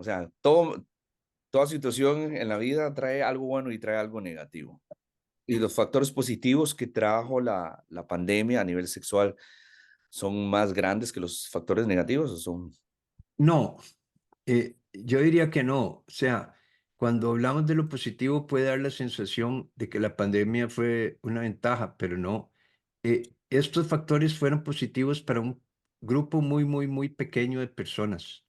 O sea, toda situación en la vida trae algo bueno y trae algo negativo. Y los factores positivos que trajo la pandemia a nivel sexual son más grandes que los factores negativos, ¿o son? No, yo diría que no. O sea, cuando hablamos de lo positivo puede dar la sensación de que la pandemia fue una ventaja, pero no. Estos factores fueron positivos para un grupo muy, muy, muy pequeño de personas.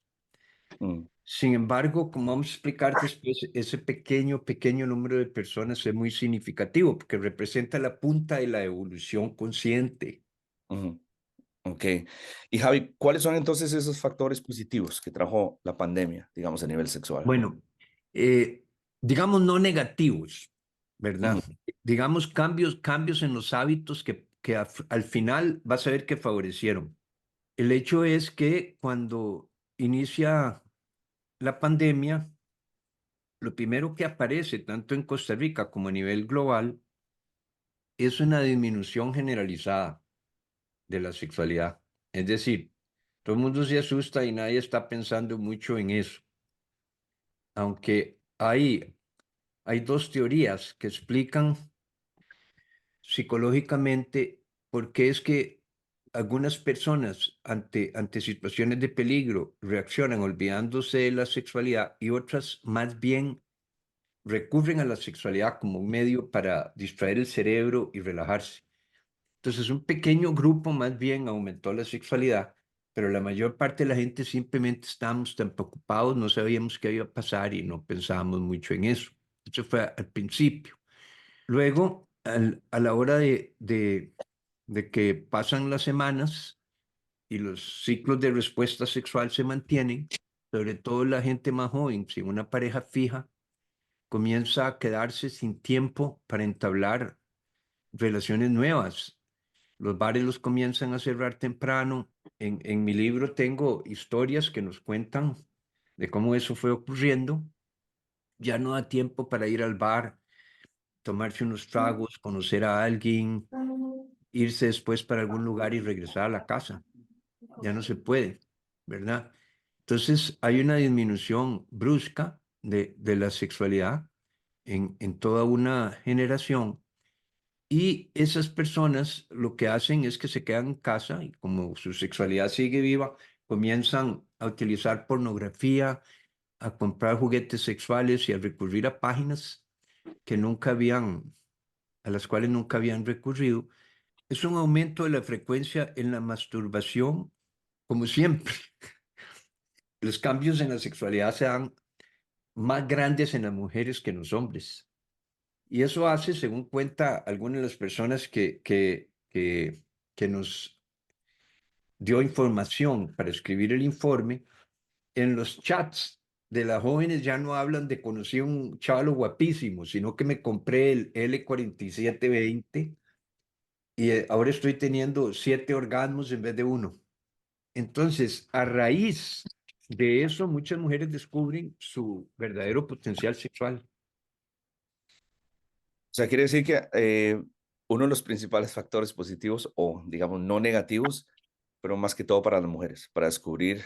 Mm, Sin embargo, como vamos a explicar después, ese pequeño, pequeño número de personas es muy significativo porque representa la punta de la evolución consciente. ujú, okey. Y Javi, ¿cuáles son entonces esos factores positivos que trajo la pandemia, digamos, a nivel sexual? Bueno, eh, digamos no negativos, Ujú, ¿verdad? Digamos cambios en los hábitos que al final vas a ver que favorecieron. El hecho es que cuando inicia la pandemia, lo primero que aparece, tanto en Costa Rica como a nivel global, es una disminución generalizada de la sexualidad. Es decir, todo el mundo se asusta y nadie está pensando mucho en eso. Aunque hay dos teorías que explican psicológicamente por qué es que algunas personas ante situaciones de peligro reaccionan olvidándose de la sexualidad y otras más bien recurren a la sexualidad como un medio para distraer el cerebro y relajarse. Entonces, un pequeño grupo más bien aumentó la sexualidad, pero la mayor parte de la gente simplemente estábamos tan preocupados, no sabíamos qué iba a pasar y no pensábamos mucho en eso. Eso fue al principio. Luego, a la hora de que pasan las semanas y los ciclos de respuesta sexual se mantienen, sobre todo la gente más joven, sin una pareja fija, comienza a quedarse sin tiempo para entablar relaciones nuevas. Los bares los comienzan a cerrar temprano. En mi libro tengo historias que nos cuentan de cómo eso fue ocurriendo. Ya no da tiempo para ir al bar, tomarse unos tragos, conocer a alguien, irse después para algún lugar y regresar a la casa. Ya no se puede, ¿verdad? Entonces hay una disminución brusca de la sexualidad en toda una generación y esas personas lo que hacen es que se quedan en casa y como su sexualidad sigue viva, comienzan a utilizar pornografía, a comprar juguetes sexuales y a recurrir a páginas que nunca habían, a las cuales nunca habían recurrido. Es un aumento de la frecuencia en la masturbación, como siempre. Los cambios en la sexualidad se dan más grandes en las mujeres que en los hombres. Y eso hace, según cuenta algunas de las personas que nos dio información para escribir el informe, en los chats de las jóvenes ya no hablan de conocí a un chavalo guapísimo, sino que me compré el L4720 y ahora estoy teniendo 7 orgasmos en vez de uno. Entonces, a raíz de eso, muchas mujeres descubren su verdadero potencial sexual. o sea, quiere decir que, uno de los principales factores positivos o, digamos, no negativos, pero más que todo para las mujeres, para descubrir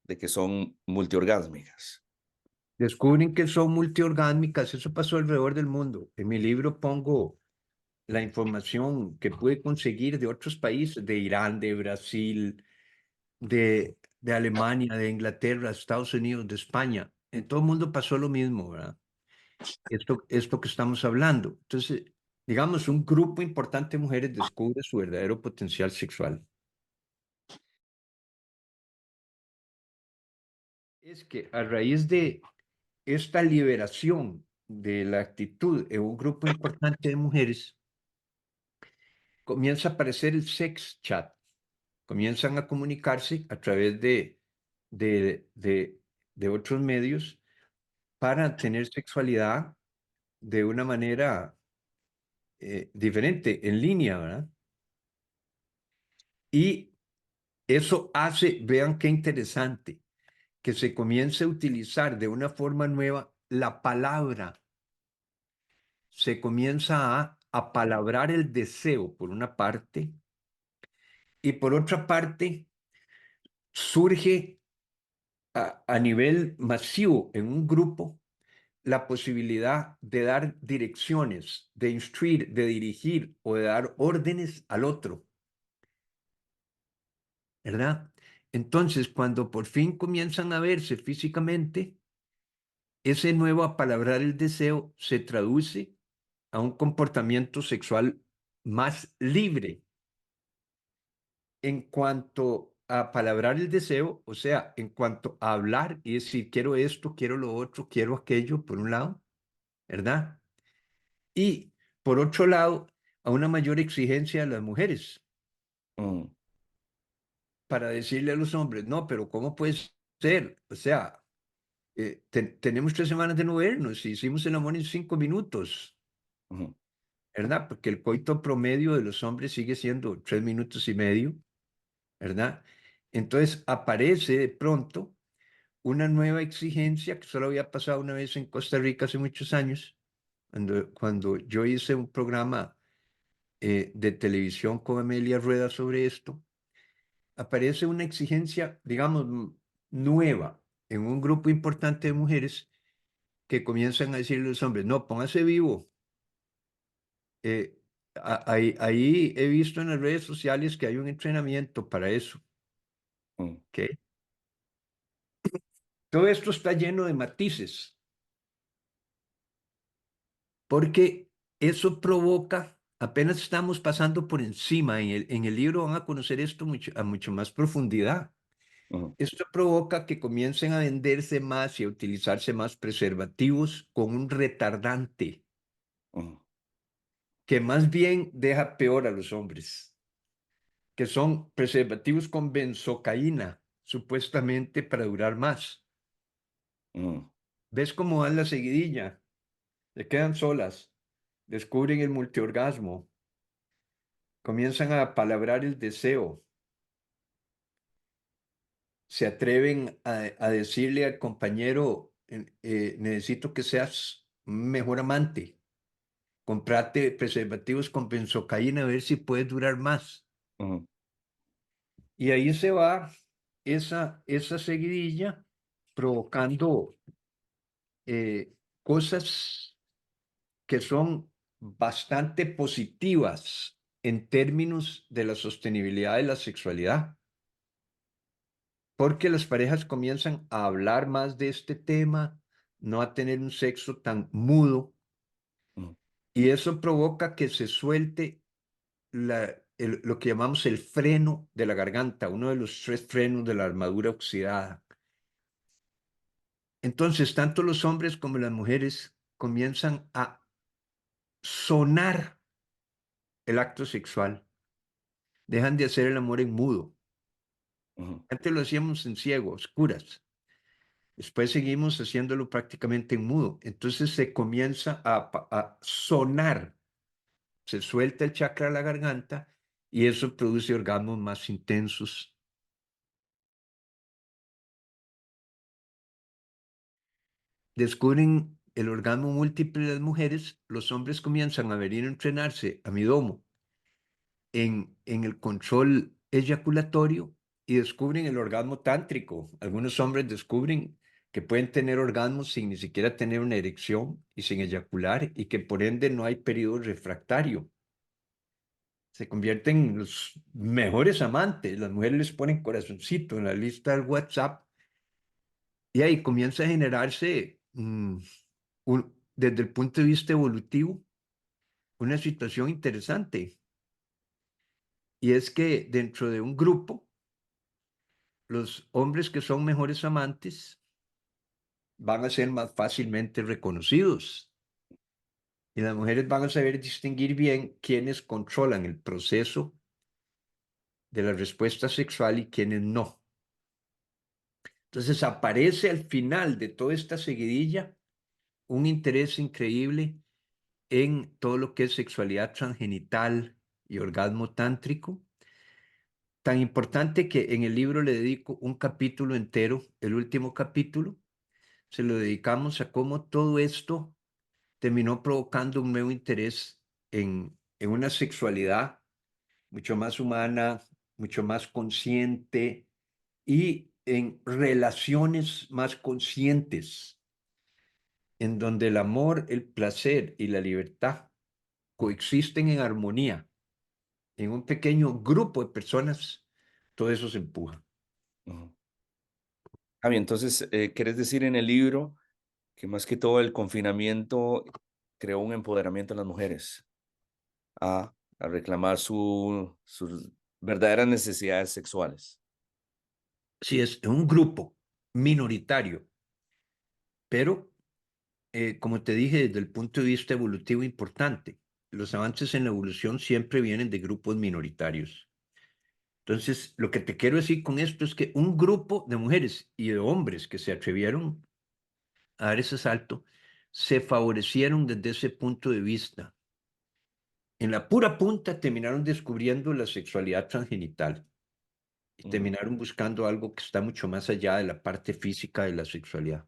de que son multiorgásmicas. Descubren que son multiorgásmicas, eso pasó alrededor del mundo. En mi libro pongo la información que pude conseguir de otros países, de Irán, de Brasil, de Alemania, de Inglaterra, Estados Unidos, de España. En todo el mundo pasó lo mismo, ¿verdad? Esto que estamos hablando. Entonces, digamos, un grupo importante de mujeres descubre su verdadero potencial sexual. Es que a raíz de esta liberación de la actitud en un grupo importante de mujeres, comienza a aparecer el sex chat. Comienzan a comunicarse a través de, de, de otros medios para tener sexualidad de una manera diferente, en línea, ¿verdad? Y eso hace, vean qué interesante, que se comience a utilizar de una forma nueva la palabra. Se comienza a apalabrar el deseo, por una parte, y por otra parte, surge a nivel masivo, en un grupo, la posibilidad de dar direcciones, de instruir, de dirigir o de dar órdenes al otro, ¿verdad? Entonces, cuando por fin comienzan a verse físicamente, ese nuevo apalabrar el deseo se traduce a un comportamiento sexual más libre en cuanto a palabrar el deseo, o sea, en cuanto a hablar y decir, quiero esto, quiero lo otro, quiero aquello, por un lado, ¿verdad? Y por otro lado, a una mayor exigencia de las mujeres ujú, para decirle a los hombres, no, pero ¿cómo puede ser? O sea, tenemos 3 semanas de no vernos y hicimos el amor en 5 minutos, ujú, ¿verdad? Porque el coito promedio de los hombres sigue siendo 3 minutos y medio, ¿verdad? Entonces aparece de pronto una nueva exigencia que solo había pasado una vez en Costa Rica hace muchos años, cuando yo hice un programa de televisión con Amelia Rueda sobre esto, aparece una exigencia, digamos, nueva en un grupo importante de mujeres que comienzan a decirle a los hombres, no, póngase vivo. Ahí he visto en las redes sociales que hay un entrenamiento para eso. ujú, ¿Ok? Todo esto está lleno de matices, porque eso provoca, apenas estamos pasando por encima, en el libro van a conocer esto a mucho más profundidad. ujú, Esto provoca que comiencen a venderse más y a utilizarse más preservativos con un retardante ujú, que más bien deja peor a los hombres, que son preservativos con benzocaína, supuestamente para durar más. ujú, ¿Ves cómo dan la seguidilla? Se quedan solas, descubren el multiorgasmo, comienzan a palabrar el deseo, se atreven a decirle al compañero, necesito que seas un mejor amante. Comprate preservativos con benzocaína a ver si puedes durar más. ujú, Y ahí se va esa seguidilla provocando cosas que son bastante positivas en términos de la sostenibilidad de la sexualidad, porque las parejas comienzan a hablar más de este tema, no a tener un sexo tan mudo, ujú, y eso provoca que se suelte lo que llamamos el freno de la garganta, uno de los 3 frenos de la armadura oxidada. Entonces, tanto los hombres como las mujeres comienzan a sonar el acto sexual, dejan de hacer el amor en mudo. ujú, Antes lo hacíamos en ciego, oscuras. Después seguimos haciéndolo prácticamente en mudo. Entonces se comienza a sonar, se suelta el chakra de la garganta y eso produce orgasmos más intensos. Descubren el orgasmo múltiple de las mujeres, los hombres comienzan a venir a entrenarse a mi domo en el control eyaculatorio y descubren el orgasmo tántrico. Algunos hombres descubren que pueden tener orgasmos sin ni siquiera tener una erección y sin eyacular y que por ende no hay periodo refractario. Se convierten en los mejores amantes. Las mujeres les ponen corazoncito en la lista del WhatsApp y ahí comienza a generarse, desde el punto de vista evolutivo, una situación interesante. Y es que dentro de un grupo, los hombres que son mejores amantes van a ser más fácilmente reconocidos y las mujeres van a saber distinguir bien quiénes controlan el proceso de la respuesta sexual y quiénes no. Entonces aparece al final de toda esta seguidilla un interés increíble en todo lo que es sexualidad transgenital y orgasmo tántrico, tan importante que en el libro le dedico un capítulo entero, el último capítulo, se lo dedicamos a cómo todo esto terminó provocando un nuevo interés en una sexualidad mucho más humana, mucho más consciente y en relaciones más conscientes, en donde el amor, el placer y la libertad coexisten en armonía, en un pequeño grupo de personas, todo eso se empuja. Ujú. Javi, entonces, ¿quieres decir en el libro que más que todo el confinamiento creó un empoderamiento en las mujeres a reclamar sus verdaderas necesidades sexuales? Sí, es un grupo minoritario, pero como te dije, desde el punto de vista evolutivo importante, los avances en la evolución siempre vienen de grupos minoritarios. Entonces, lo que te quiero decir con esto es que un grupo de mujeres y de hombres que se atrevieron a dar ese salto, se favorecieron desde ese punto de vista. En la pura punta terminaron descubriendo la sexualidad transgenital y Ujú. terminaron buscando algo que está mucho más allá de la parte física de la sexualidad.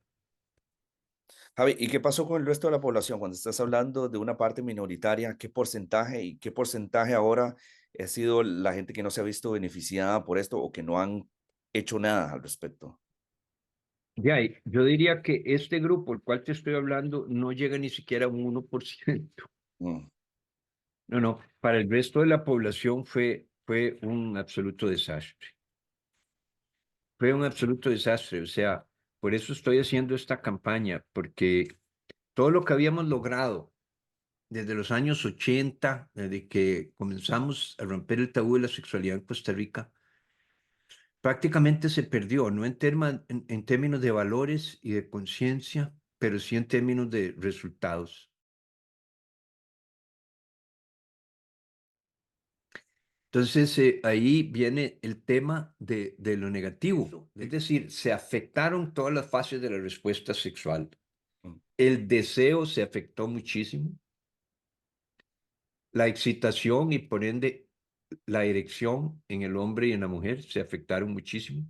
Javi, ¿y qué pasó con el resto de la población? Cuando estás hablando de una parte minoritaria, ¿qué porcentaje y qué porcentaje ahora ha sido la gente que no se ha visto beneficiada por esto o que no han hecho nada al respecto? Ya, yo diría que este grupo, el cual te estoy hablando, no llega ni siquiera a un 1%. Mm, No, no, para el resto de la población fue un absoluto desastre. Fue un absoluto desastre. O sea, por eso estoy haciendo esta campaña, porque todo lo que habíamos logrado desde los años 80, desde que comenzamos a romper el tabú de la sexualidad en Costa Rica, prácticamente se perdió, no en términos de valores y de conciencia, pero sí en términos de resultados. Entonces, ahí viene el tema de lo negativo. Es decir, se afectaron todas las fases de la respuesta sexual. mm. El deseo se afectó muchísimo, la excitación y por ende la erección en el hombre y en la mujer se afectaron muchísimo.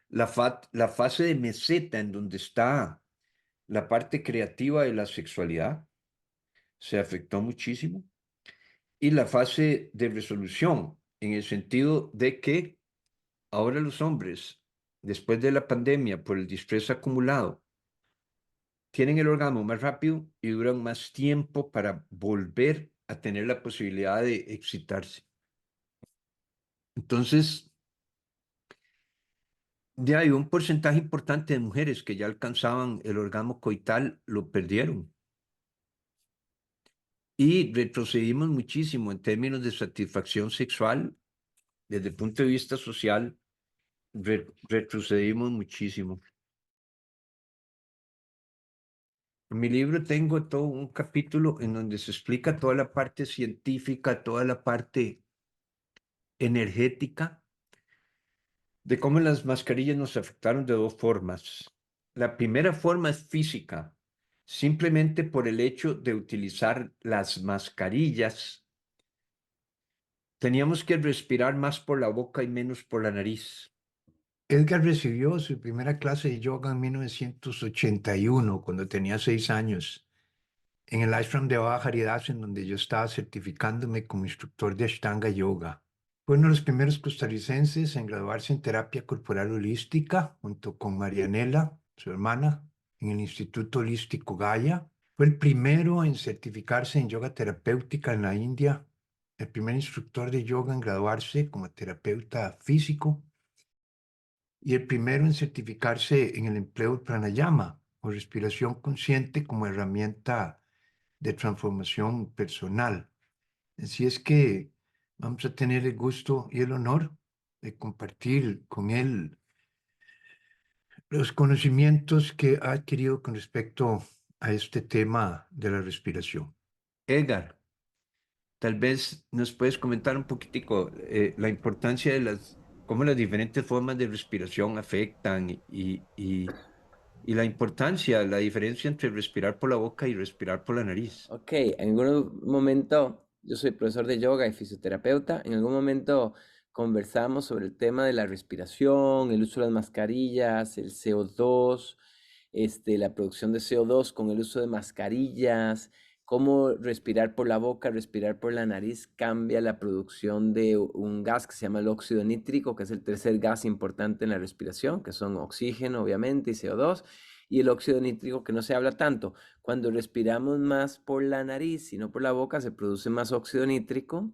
La fase de meseta en donde está la parte creativa de la sexualidad se afectó muchísimo. Y la fase de resolución, en el sentido de que ahora los hombres, después de la pandemia, por el distrés acumulado, tienen el orgasmo más rápido y duran más tiempo para volver a tener la posibilidad de excitarse. Entonces, ya hay un porcentaje importante de mujeres que ya alcanzaban el orgasmo coital, lo perdieron. Y retrocedimos muchísimo en términos de satisfacción sexual, desde el punto de vista social, retrocedimos muchísimo. En mi libro tengo todo un capítulo en donde se explica toda la parte científica, toda la parte energética de cómo las mascarillas nos afectaron de dos formas. La primera forma es física, simplemente por el hecho de utilizar las mascarillas. Teníamos que respirar más por la boca y menos por la nariz. Edgar recibió su primera clase de yoga en 1981, cuando tenía 6 años, en el ashram de Baba Haridás, en donde yo estaba certificándome como instructor de Ashtanga Yoga. Fue uno de los primeros costarricenses en graduarse en terapia corporal holística, junto con Marianela, su hermana, en el Instituto Holístico Gaia. Fue el primero en certificarse en yoga terapéutica en la India, el primer instructor de yoga en graduarse como terapeuta físico y el primero en certificarse en el empleo del pranayama o respiración consciente como herramienta de transformación personal. Así es que vamos a tener el gusto y el honor de compartir con él los conocimientos que ha adquirido con respecto a este tema de la respiración. Edgar, tal vez nos puedes comentar un poquitico la importancia de cómo las diferentes formas de respiración afectan y la importancia, la diferencia entre respirar por la boca y respirar por la nariz. Ok, en algún momento, yo soy profesor de yoga y fisioterapeuta, en algún momento conversamos sobre el tema de la respiración, el uso de las mascarillas, el CO2, la producción de CO2 con el uso de mascarillas, cómo respirar por la boca, respirar por la nariz cambia la producción de un gas que se llama el óxido nítrico, que es el tercer gas importante en la respiración, que son oxígeno, obviamente, y CO2, y el óxido nítrico que no se habla tanto. Cuando respiramos más por la nariz y no por la boca, se produce más óxido nítrico.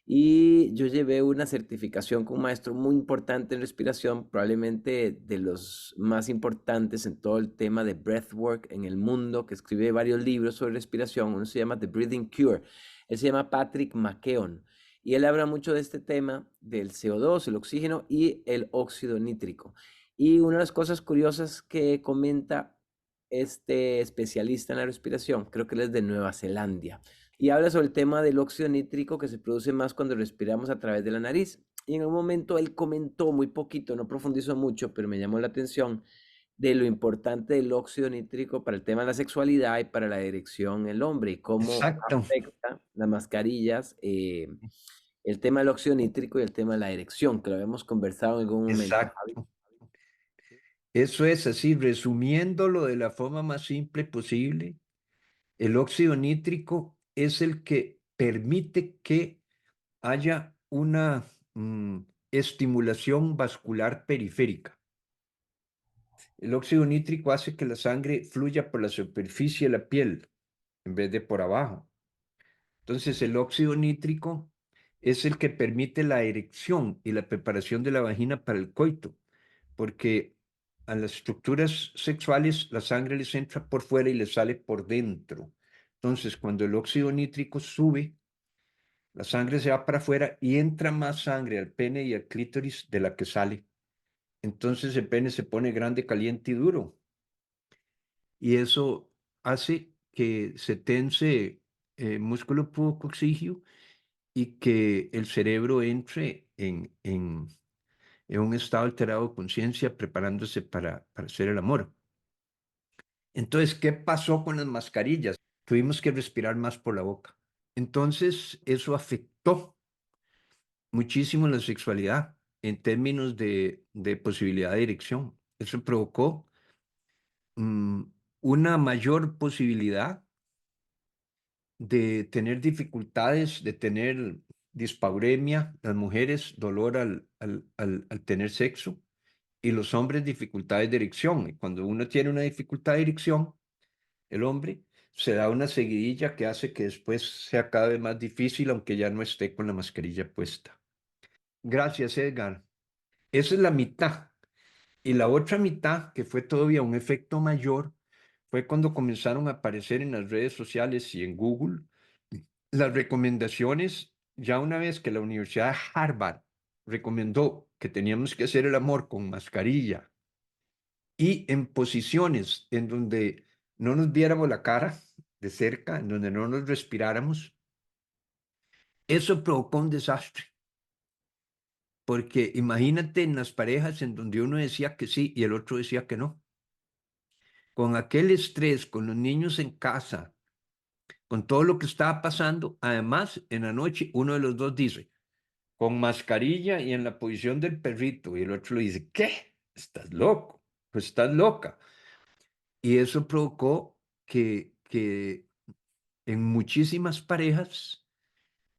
Y yo llevé una certificación con un maestro muy importante en respiración, probablemente de los más importantes en todo el tema de breathwork en el mundo, que escribe varios libros sobre respiración. Uno se llama The Breathing Cure. Él se llama Patrick McKeown. Y él habla mucho de este tema del CO2, el oxígeno y el óxido nítrico. Y una de las cosas curiosas que comenta este especialista en la respiración, creo que él es de Nueva Zelanda, y habla sobre el tema del óxido nítrico que se produce más cuando respiramos a través de la nariz. Y en un momento él comentó muy poquito, no profundizó mucho, pero me llamó la atención de lo importante del óxido nítrico para el tema de la sexualidad y para la erección en el hombre y cómo Exacto, afecta las mascarillas, el tema del óxido nítrico y el tema de la erección, que lo habíamos conversado en algún momento, Javi. exacto. Eso es así, resumiéndolo de la forma más simple posible, el óxido nítrico es el que permite que haya una mm, estimulación vascular periférica. El óxido nítrico hace que la sangre fluya por la superficie de la piel en vez de por abajo. Entonces, el óxido nítrico es el que permite la erección y la preparación de la vagina para el coito, porque a las estructuras sexuales la sangre les entra por fuera y les sale por dentro. Entonces, cuando el óxido nítrico sube, la sangre se va para afuera y entra más sangre al pene y al clítoris de la que sale. Entonces el pene se pone grande, caliente y duro. Y eso hace que se tense músculo pubococcígeo y que el cerebro entre en un estado alterado de conciencia preparándose para hacer el amor. Entonces, ¿qué pasó con las mascarillas? Tuvimos que respirar más por la boca. Entonces, eso afectó muchísimo la sexualidad en términos de posibilidad de erección. Eso provocó mm, una mayor posibilidad de tener dificultades, de tener dispauremia, las mujeres dolor al tener sexo y los hombres dificultades de erección. Y cuando uno tiene una dificultad de erección, el hombre se da una seguidilla que hace que después sea cada vez más difícil, aunque ya no esté con la mascarilla puesta. Gracias, Edgar. Esa es la mitad. Y la otra mitad, que fue todavía un efecto mayor, fue cuando comenzaron a aparecer en las redes sociales y en Google las recomendaciones, ya una vez que la Universidad de Harvard recomendó que teníamos que hacer el amor con mascarilla y en posiciones en donde no nos viéramos la cara de cerca, en donde no nos respiráramos, eso provocó un desastre. Porque imagínate en las parejas en donde uno decía que sí y el otro decía que no. Con aquel estrés, con los niños en casa, con todo lo que estaba pasando, además en la noche uno de los dos dice, con mascarilla y en la posición del perrito, y el otro le dice, ¿qué? ¿Estás loco? Pues estás loca. Y eso provocó que en muchísimas parejas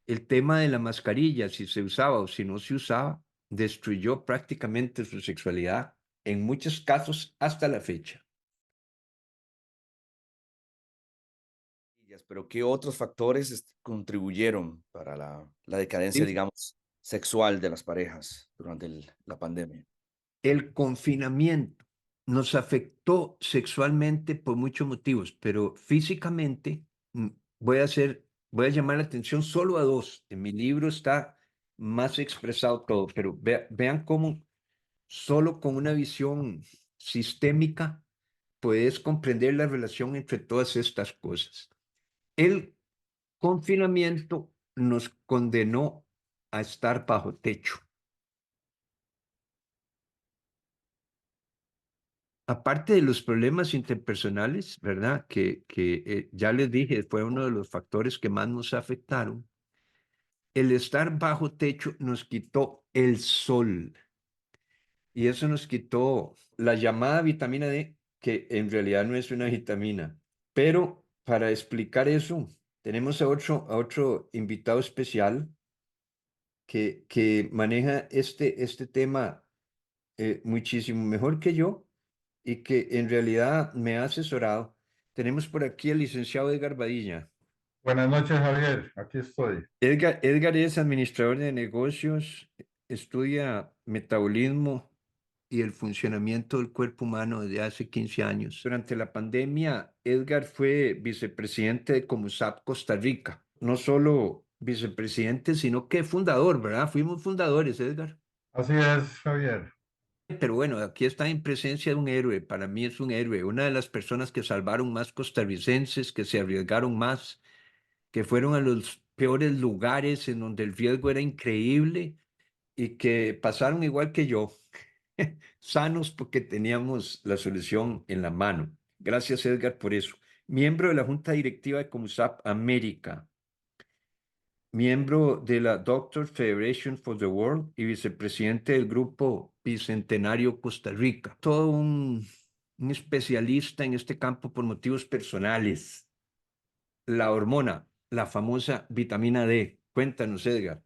el tema de la mascarilla, si se usaba o si no se usaba, destruyó prácticamente su sexualidad, en muchos casos hasta la fecha. Pero ¿qué otros factores contribuyeron para la decadencia, Sí. digamos, sexual de las parejas durante la pandemia? El confinamiento nos afectó sexualmente por muchos motivos, pero físicamente voy a llamar la atención solo a dos. En mi libro está más expresado todo, pero vean cómo solo con una visión sistémica puedes comprender la relación entre todas estas cosas. El confinamiento nos condenó a estar bajo techo. Aparte de los problemas interpersonales, ¿verdad? Que ya les dije, fue uno de los factores que más nos afectaron. El estar bajo techo nos quitó el sol y eso nos quitó la llamada vitamina D, que en realidad no es una vitamina. Pero para explicar eso, Tenemos a otro invitado especial que maneja este tema muchísimo mejor que yo y que en realidad me ha asesorado. Tenemos por aquí al licenciado Edgar Badilla. Buenas noches, Javier. Aquí estoy. Edgar es administrador de negocios, estudia metabolismo y el funcionamiento del cuerpo humano desde hace 15 años. Durante la pandemia, Edgar fue vicepresidente de Comusap Costa Rica. No solo vicepresidente, sino que fundador, ¿verdad? Fuimos fundadores, Edgar. Así es, Javier. Pero bueno, aquí está en presencia de un héroe. Para mí es un héroe, una de las personas que salvaron más costarricenses, que se arriesgaron más, que fueron a los peores lugares en donde el riesgo era increíble y que pasaron igual que yo, sanos porque teníamos la solución en la mano. Gracias, Edgar, por eso. Miembro de la Junta Directiva de Comusap América, miembro de la Doctors Federation for the World y vicepresidente del Grupo Bicentenario Costa Rica. Todo un especialista en este campo por motivos personales. La hormona, la famosa vitamina D. Cuéntanos, Edgar.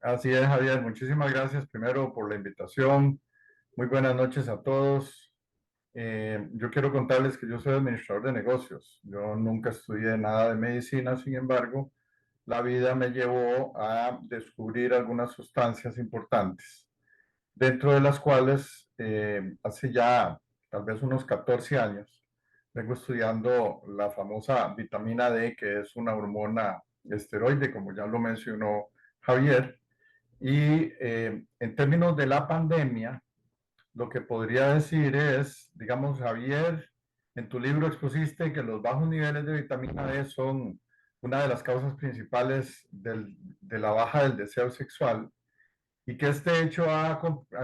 Así es, Javier. Muchísimas gracias primero por la invitación. Muy buenas noches a todos. Yo quiero contarles que yo soy administrador de negocios. Yo nunca estudié nada de medicina, sin embargo, la vida me llevó a descubrir algunas sustancias importantes, dentro de las cuales hace ya tal vez unos 14 años vengo estudiando la famosa vitamina D, que es una hormona esteroide, como ya lo mencionó Javier. Y en términos de la pandemia, lo que podría decir es, digamos, Javier, en tu libro expusiste que los bajos niveles de vitamina D son una de las causas principales de la baja del deseo sexual, y que este hecho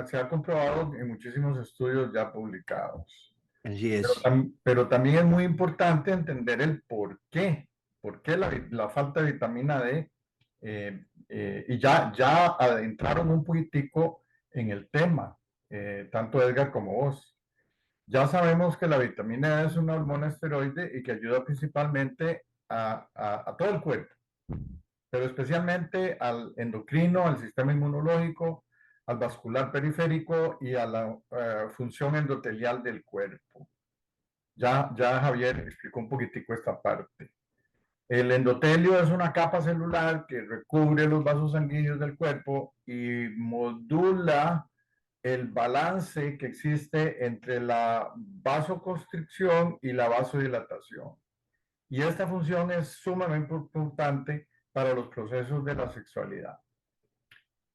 se ha comprobado en muchísimos estudios ya publicados. Así Pero, es. pero también es muy importante entender el por qué la falta de vitamina D, y ya adentraron un poquitico en el tema, tanto Edgar como vos. Ya sabemos que la vitamina D es una hormona esteroide y que ayuda principalmente a todo el cuerpo, pero especialmente al endocrino, al sistema inmunológico, al vascular periférico y a la función endotelial del cuerpo. Ya Javier explicó un poquitico esta parte. El endotelio es una capa celular que recubre los vasos sanguíneos del cuerpo y modula el balance que existe entre la vasoconstricción y la vasodilatación. Y esta función es sumamente importante para los procesos de la sexualidad.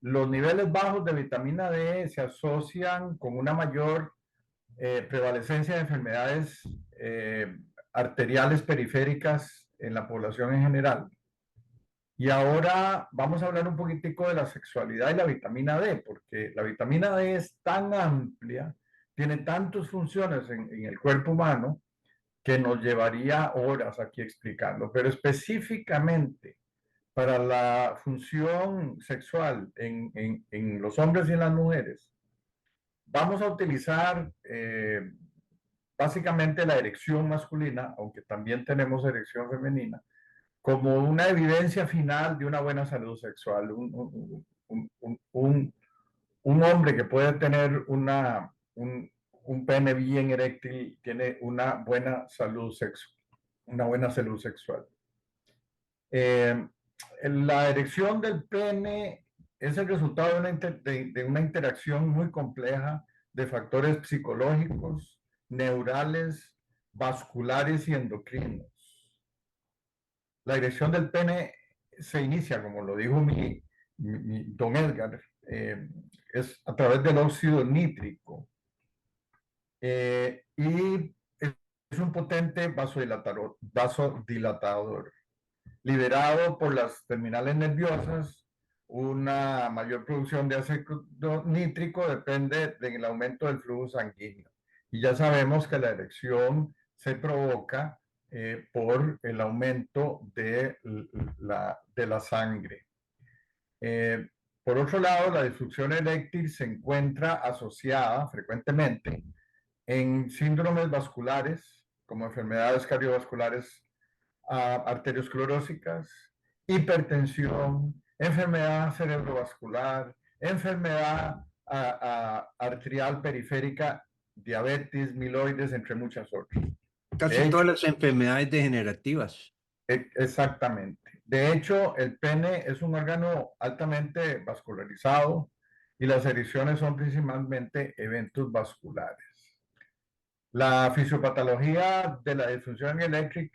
Los niveles bajos de vitamina D se asocian con una mayor prevalecencia de enfermedades arteriales periféricas en la población en general. Y ahora vamos a hablar un poquitico de la sexualidad y la vitamina D, porque la vitamina D es tan amplia, tiene tantas funciones en el cuerpo humano, que nos llevaría horas aquí explicando, pero específicamente para la función sexual en los hombres y en las mujeres, vamos a utilizar básicamente la erección masculina, aunque también tenemos erección femenina, como una evidencia final de una buena salud sexual. Un hombre que puede tener un pene bien eréctil tiene una buena salud sexual. La erección del pene es el resultado de una interacción muy compleja de factores psicológicos, neurales, vasculares y endocrinos. La erección del pene se inicia, como lo dijo don Edgar, es a través del óxido nítrico. Y es un potente vasodilatador, liberado por las terminales nerviosas. Una mayor producción de ácido nítrico depende del aumento del flujo sanguíneo. Y ya sabemos que la erección se provoca por el aumento de la sangre. Por otro lado, la disfunción eréctil se encuentra asociada frecuentemente en síndromes vasculares, como enfermedades cardiovasculares arteriosclerósicas, hipertensión, enfermedad cerebrovascular, enfermedad arterial periférica, diabetes, miloides, entre muchas otras. Casi todas las enfermedades degenerativas. Exactamente. De hecho, el pene es un órgano altamente vascularizado y las erecciones son principalmente eventos vasculares. La fisiopatología de la disfunción eréctil,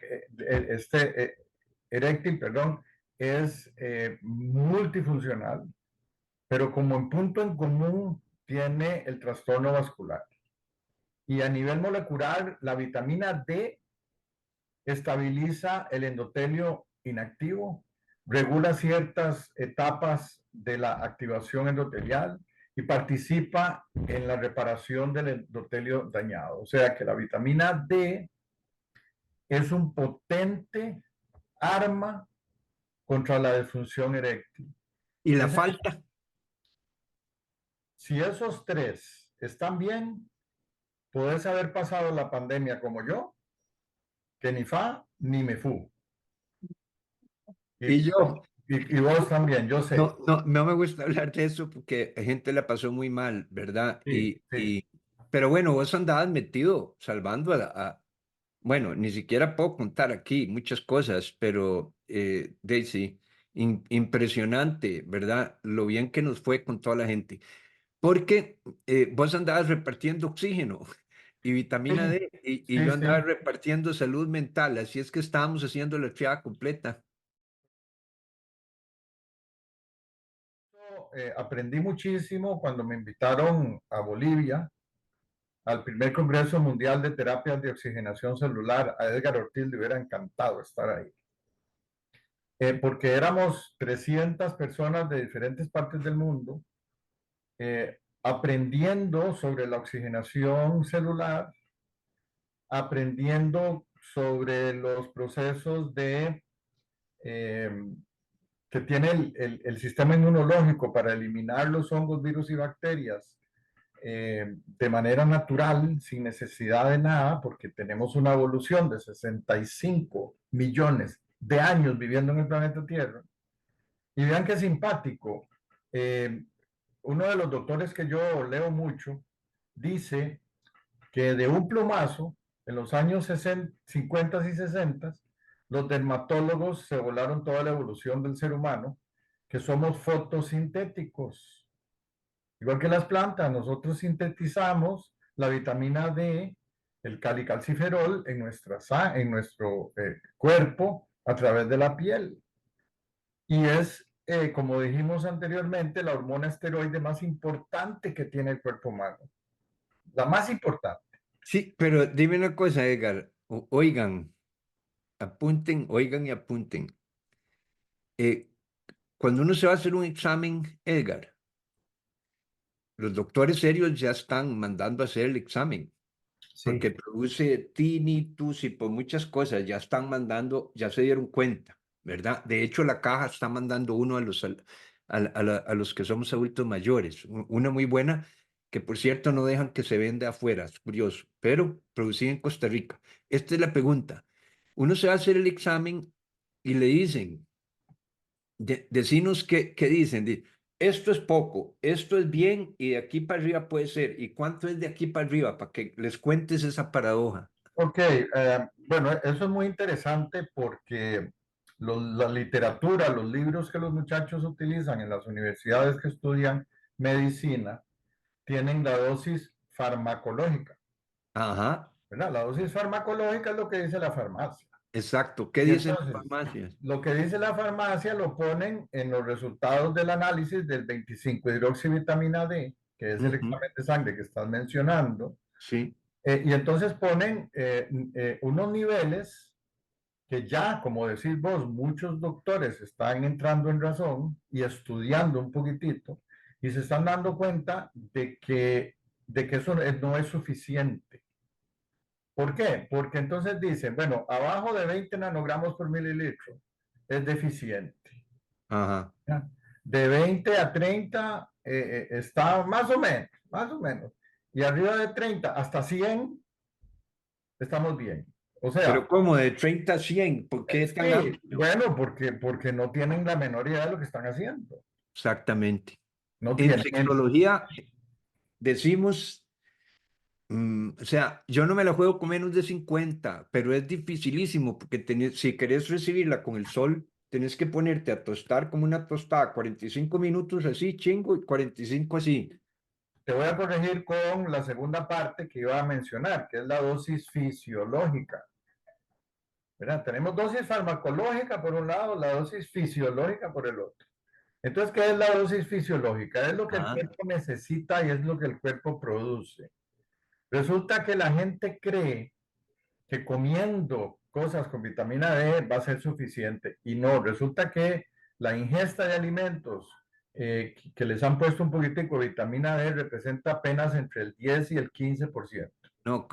es multifuncional, pero como en punto en común tiene el trastorno vascular. Y a nivel molecular, la vitamina D estabiliza el endotelio inactivo, regula ciertas etapas de la activación endotelial y participa en la reparación del endotelio dañado. O sea que la vitamina D es un potente arma contra la disfunción eréctil. ¿Y la falta? Si esos tres están bien, puedes haber pasado la pandemia como yo, que ni fa ni me fu. Y yo. Y vos también, yo sé. No me gusta hablar de eso porque la gente la pasó muy mal, ¿verdad? Sí, Pero bueno, vos andabas metido salvando bueno, ni siquiera puedo contar aquí muchas cosas, pero Daisy, impresionante, ¿verdad? Lo bien que nos fue con toda la gente. Porque vos andabas repartiendo oxígeno y vitamina Sí, D y sí, yo sí. andaba repartiendo salud mental, así es que estábamos haciendo la triada completa. Aprendí muchísimo cuando me invitaron a Bolivia al primer Congreso Mundial de Terapias de Oxigenación Celular. A Edgar Ortiz le hubiera encantado estar ahí. Porque éramos 300 personas de diferentes partes del mundo aprendiendo sobre la oxigenación celular, aprendiendo sobre los procesos que tiene el sistema inmunológico para eliminar los hongos, virus y bacterias de manera natural, sin necesidad de nada, porque tenemos una evolución de 65 millones de años viviendo en el planeta Tierra. Y vean qué simpático. Uno de los doctores que yo leo mucho dice que de un plumazo, en los años 50 y 60, los dermatólogos se volaron toda la evolución del ser humano, que somos fotosintéticos. Igual que las plantas, nosotros sintetizamos la vitamina D, el calicalciferol en nuestro cuerpo a través de la piel. Y es, como dijimos anteriormente, la hormona esteroide más importante que tiene el cuerpo humano. La más importante. Sí, pero dime una cosa, Edgar. Oigan, apunten, oigan y apunten. Cuando uno se va a hacer un examen, Edgar, los doctores serios ya están mandando a hacer el examen. Sí. Porque produce tinnitus y por muchas cosas ya están mandando, ya se dieron cuenta, ¿verdad? De hecho, la caja está mandando uno a los que somos adultos mayores. Una muy buena, que por cierto no dejan que se venda afuera, es curioso, pero producida en Costa Rica. Esta es la pregunta. Uno se va a hacer el examen y le dicen, decinos qué dicen. Esto es poco, esto es bien y de aquí para arriba puede ser. ¿Y cuánto es de aquí para arriba? Para que les cuentes esa paradoja. Ok, bueno, eso es muy interesante porque la literatura, los libros que los muchachos utilizan en las universidades que estudian medicina, tienen la dosis farmacológica, Ajá, ¿verdad? La dosis farmacológica es lo que dice la farmacia. exacto. ¿Qué Y dicen las entonces, farmacias? lo que dice la farmacia lo ponen en los resultados del análisis del 25-hidroxivitamina D, que es el examen de sangre que estás mencionando. Sí. Y entonces ponen unos niveles que ya, como decís vos, muchos doctores están entrando en razón y estudiando un poquitito y se están dando cuenta de que eso no es suficiente. ¿Por qué? Porque entonces dicen, bueno, abajo de 20 nanogramos por mililitro es deficiente. Ajá. ¿Ya? De 20 a 30 está más o menos. Y arriba de 30 hasta 100 estamos bien. O sea, Pero ¿cómo? De 30 a 100, ¿por qué es tan sí, amplio? bueno, porque no tienen la menor idea de lo que están haciendo. Exactamente. No En tienen. sexología decimos, o sea, yo no me la juego con menos de 50, pero es dificilísimo porque si querés recibirla con el sol, tenés que ponerte a tostar como una tostada, 45 minutos así, chingo, y 45 así. Te voy a corregir con la segunda parte que iba a mencionar, que es la dosis fisiológica. ¿Verdad? Tenemos dosis farmacológica por un lado, la dosis fisiológica por el otro. Entonces, ¿qué es la dosis fisiológica? Es lo que el Ah, cuerpo necesita y es lo que el cuerpo produce. Resulta que la gente cree que comiendo cosas con vitamina D va a ser suficiente y no, resulta que la ingesta de alimentos que les han puesto un poquitico de vitamina D representa apenas entre el 10 y el 15%. no,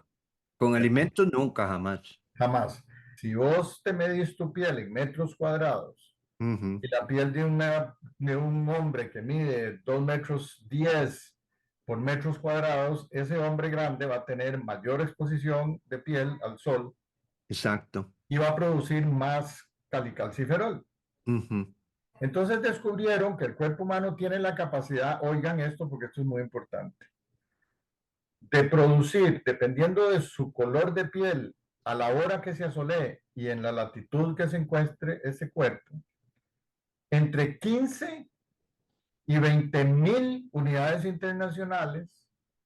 con alimentos nunca, jamás. Jamás. Si vos te medís tu piel en metros cuadrados Ujú. y la piel de un hombre que mide 2 metros 10 por metros cuadrados, ese hombre grande va a tener mayor exposición de piel al sol Exacto. y va a producir más calicalciferol. Ujú. Entonces descubrieron que el cuerpo humano tiene la capacidad, oigan esto porque esto es muy importante, de producir, dependiendo de su color de piel, a la hora que se asolee y en la latitud que se encuentre ese cuerpo, entre 15 y 20.000 unidades internacionales,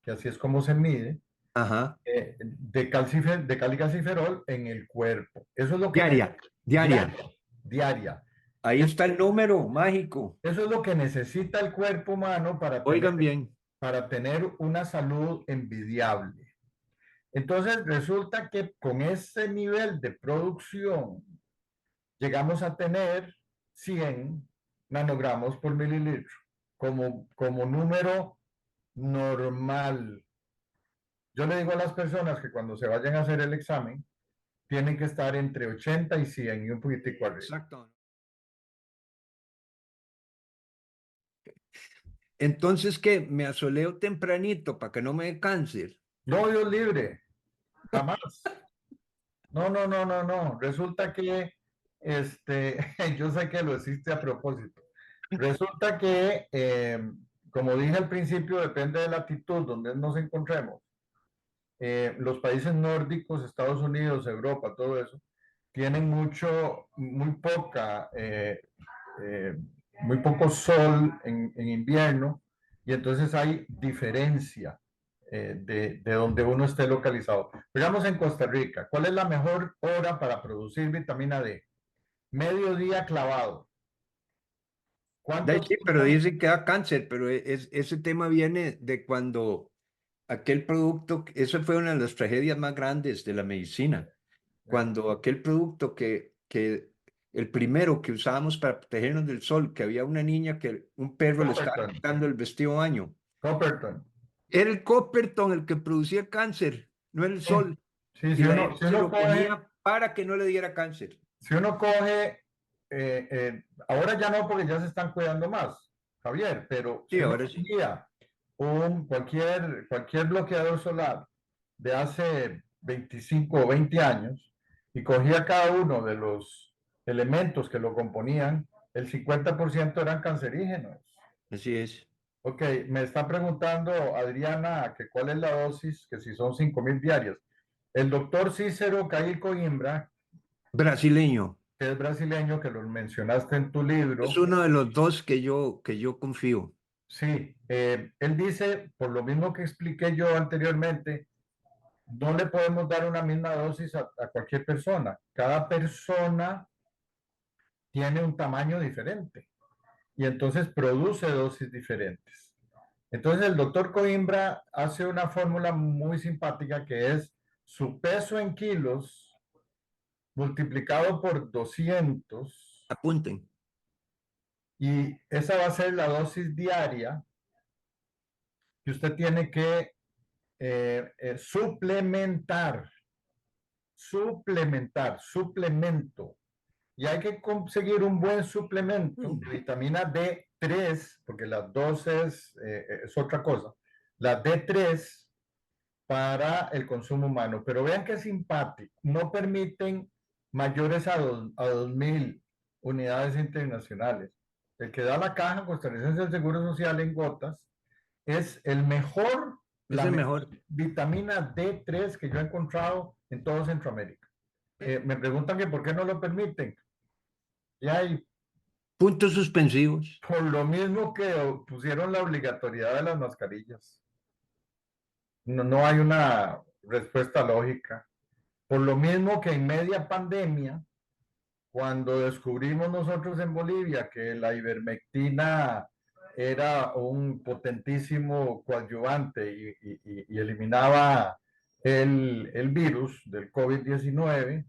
que así es como se mide, Ajá. de calicalciferol en el cuerpo. Eso es lo que Diaria, diaria. diaria, diaria. Ahí está el número mágico. Eso es lo que necesita el cuerpo humano Oigan bien. para tener una salud envidiable. Entonces resulta que con ese nivel de producción llegamos a tener 100 nanogramos por mililitro como número normal. Yo le digo a las personas que cuando se vayan a hacer el examen, tienen que estar entre 80 y 100 y un poquitico arriba. Exacto. Entonces, ¿qué? ¿Me asoleo tempranito para que no me dé cáncer? No, Dios libre, jamás. No, no, no, no, no. Resulta que, yo sé que lo hiciste a propósito. Resulta que, como dije al principio, depende de la latitud donde nos encontremos. Los países nórdicos, Estados Unidos, Europa, todo eso, tienen eh, muy poco sol en invierno y entonces hay diferencia de donde uno esté localizado. Digamos en Costa Rica, ¿cuál es la mejor hora para producir vitamina D? Mediodía clavado. ¿Cuánto Sí, pero tiempo? dicen que da cáncer, pero ese tema viene de cuando aquel producto, eso fue una de las tragedias más grandes de la medicina, cuando aquel producto que el primero que usábamos para protegernos del sol, que había una niña que un perro le estaba Copperton. quitando el vestido baño, Copperton. era el Copperton el que producía cáncer, no era el Sí, sol, sí, y la gente se lo ponía para que no le diera cáncer. si uno coge, ahora ya no porque ya se están cuidando más, Javier, pero Sí, si uno ahora sí. cogía cualquier bloqueador solar de hace 25 o 20 años y cogía cada uno de los elementos que lo componían, el 50% eran cancerígenos. Así es. Ok, me está preguntando Adriana que cuál es la dosis, que si son 5.000 diarias. El doctor Cícero Caí Coimbra, Brasileño. que es brasileño, que lo mencionaste en tu Es libro, uno de los dos que yo confío. sí, él dice, por lo mismo que expliqué yo anteriormente, no le podemos dar una misma dosis a cualquier persona. Cada persona tiene un tamaño diferente y entonces produce dosis diferentes. Entonces el doctor Coimbra hace una fórmula muy simpática que es su peso en kilos multiplicado por 200 Apunten. y esa va a ser la dosis diaria que usted tiene que suplemento. Y hay que conseguir un buen suplemento de vitamina D3, porque la 2 es otra cosa. La D3 para el consumo humano. Pero vean qué simpático, no permiten mayores a 2.000 unidades internacionales. El que da la Caja Costarricense del Seguro Social en gotas es el mejor, Es la el mejor mejor. vitamina D3 que yo he encontrado en todo Centroamérica. Me preguntan que por qué no lo permiten. Y hay, Puntos suspensivos. por lo mismo que pusieron la obligatoriedad de las mascarillas. No, no hay una respuesta lógica. Por lo mismo que en media pandemia, cuando descubrimos nosotros en Bolivia que la ivermectina era un potentísimo coadyuvante y eliminaba el virus del COVID-19,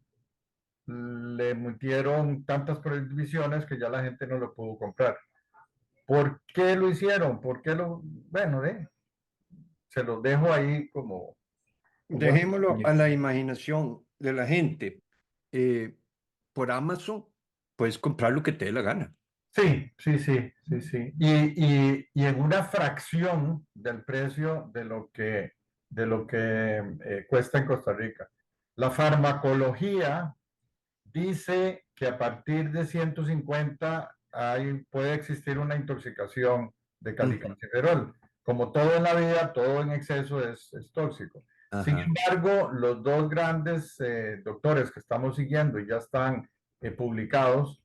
le emitieron tantas prohibiciones que ya la gente no lo pudo comprar. ¿Por qué lo hicieron? ¿Por qué lo...? Bueno, se los dejo ahí como... Dejémoslo a la imaginación de la gente. Por Amazon puedes comprar lo que te dé la gana. Sí, sí, sí, sí, sí. Y en una fracción del precio de lo que cuesta en Costa Rica. La farmacología dice que a partir de 150 puede existir una intoxicación de calicalciferol. Como todo en la vida, todo en exceso es tóxico. Sin Ajá. embargo, los dos grandes doctores que estamos siguiendo y ya están publicados,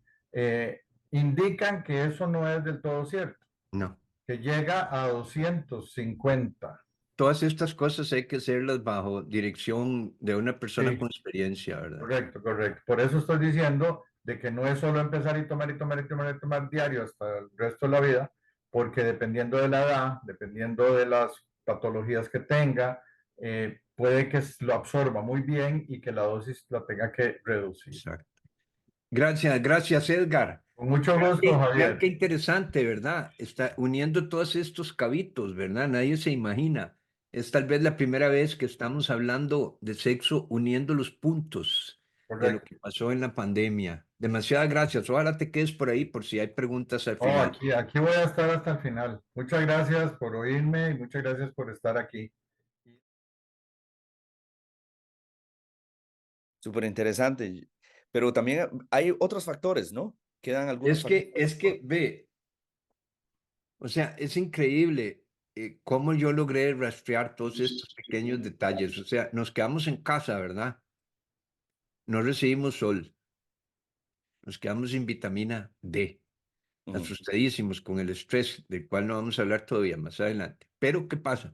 indican que eso no es del todo cierto, No. que llega a 250. Todas estas cosas hay que hacerlas bajo dirección de una persona Sí, con experiencia, ¿verdad? correcto, correcto. Por eso estoy diciendo de que no es solo empezar y tomar y tomar y tomar y tomar diario hasta el resto de la vida, porque dependiendo de la edad, dependiendo de las patologías que tenga, puede que lo absorba muy bien y que la dosis la tenga que reducir. Exacto. Gracias, gracias, Edgar. Con mucho gusto, Vean Javier. qué interesante, ¿verdad? Está uniendo todos estos cabitos, ¿verdad? Nadie se imagina. Es tal vez la primera vez que estamos hablando de sexo uniendo los puntos de lo Correcto. que pasó en la pandemia. Demasiadas gracias. Ojalá te quedes por ahí por si hay preguntas al Oh, final. aquí voy a estar hasta el final. Muchas gracias por oírme y muchas gracias por estar aquí. Súper interesante. Pero también hay otros factores, ¿no? Quedan algunos Es que, ve, o sea, es increíble cómo yo logré rastrear todos estos pequeños detalles. O sea, nos quedamos en casa, ¿verdad? No recibimos sol. Nos quedamos sin vitamina D, Ujú, asustadísimos con el estrés, del cual no vamos a hablar todavía más adelante. Pero, ¿qué pasa?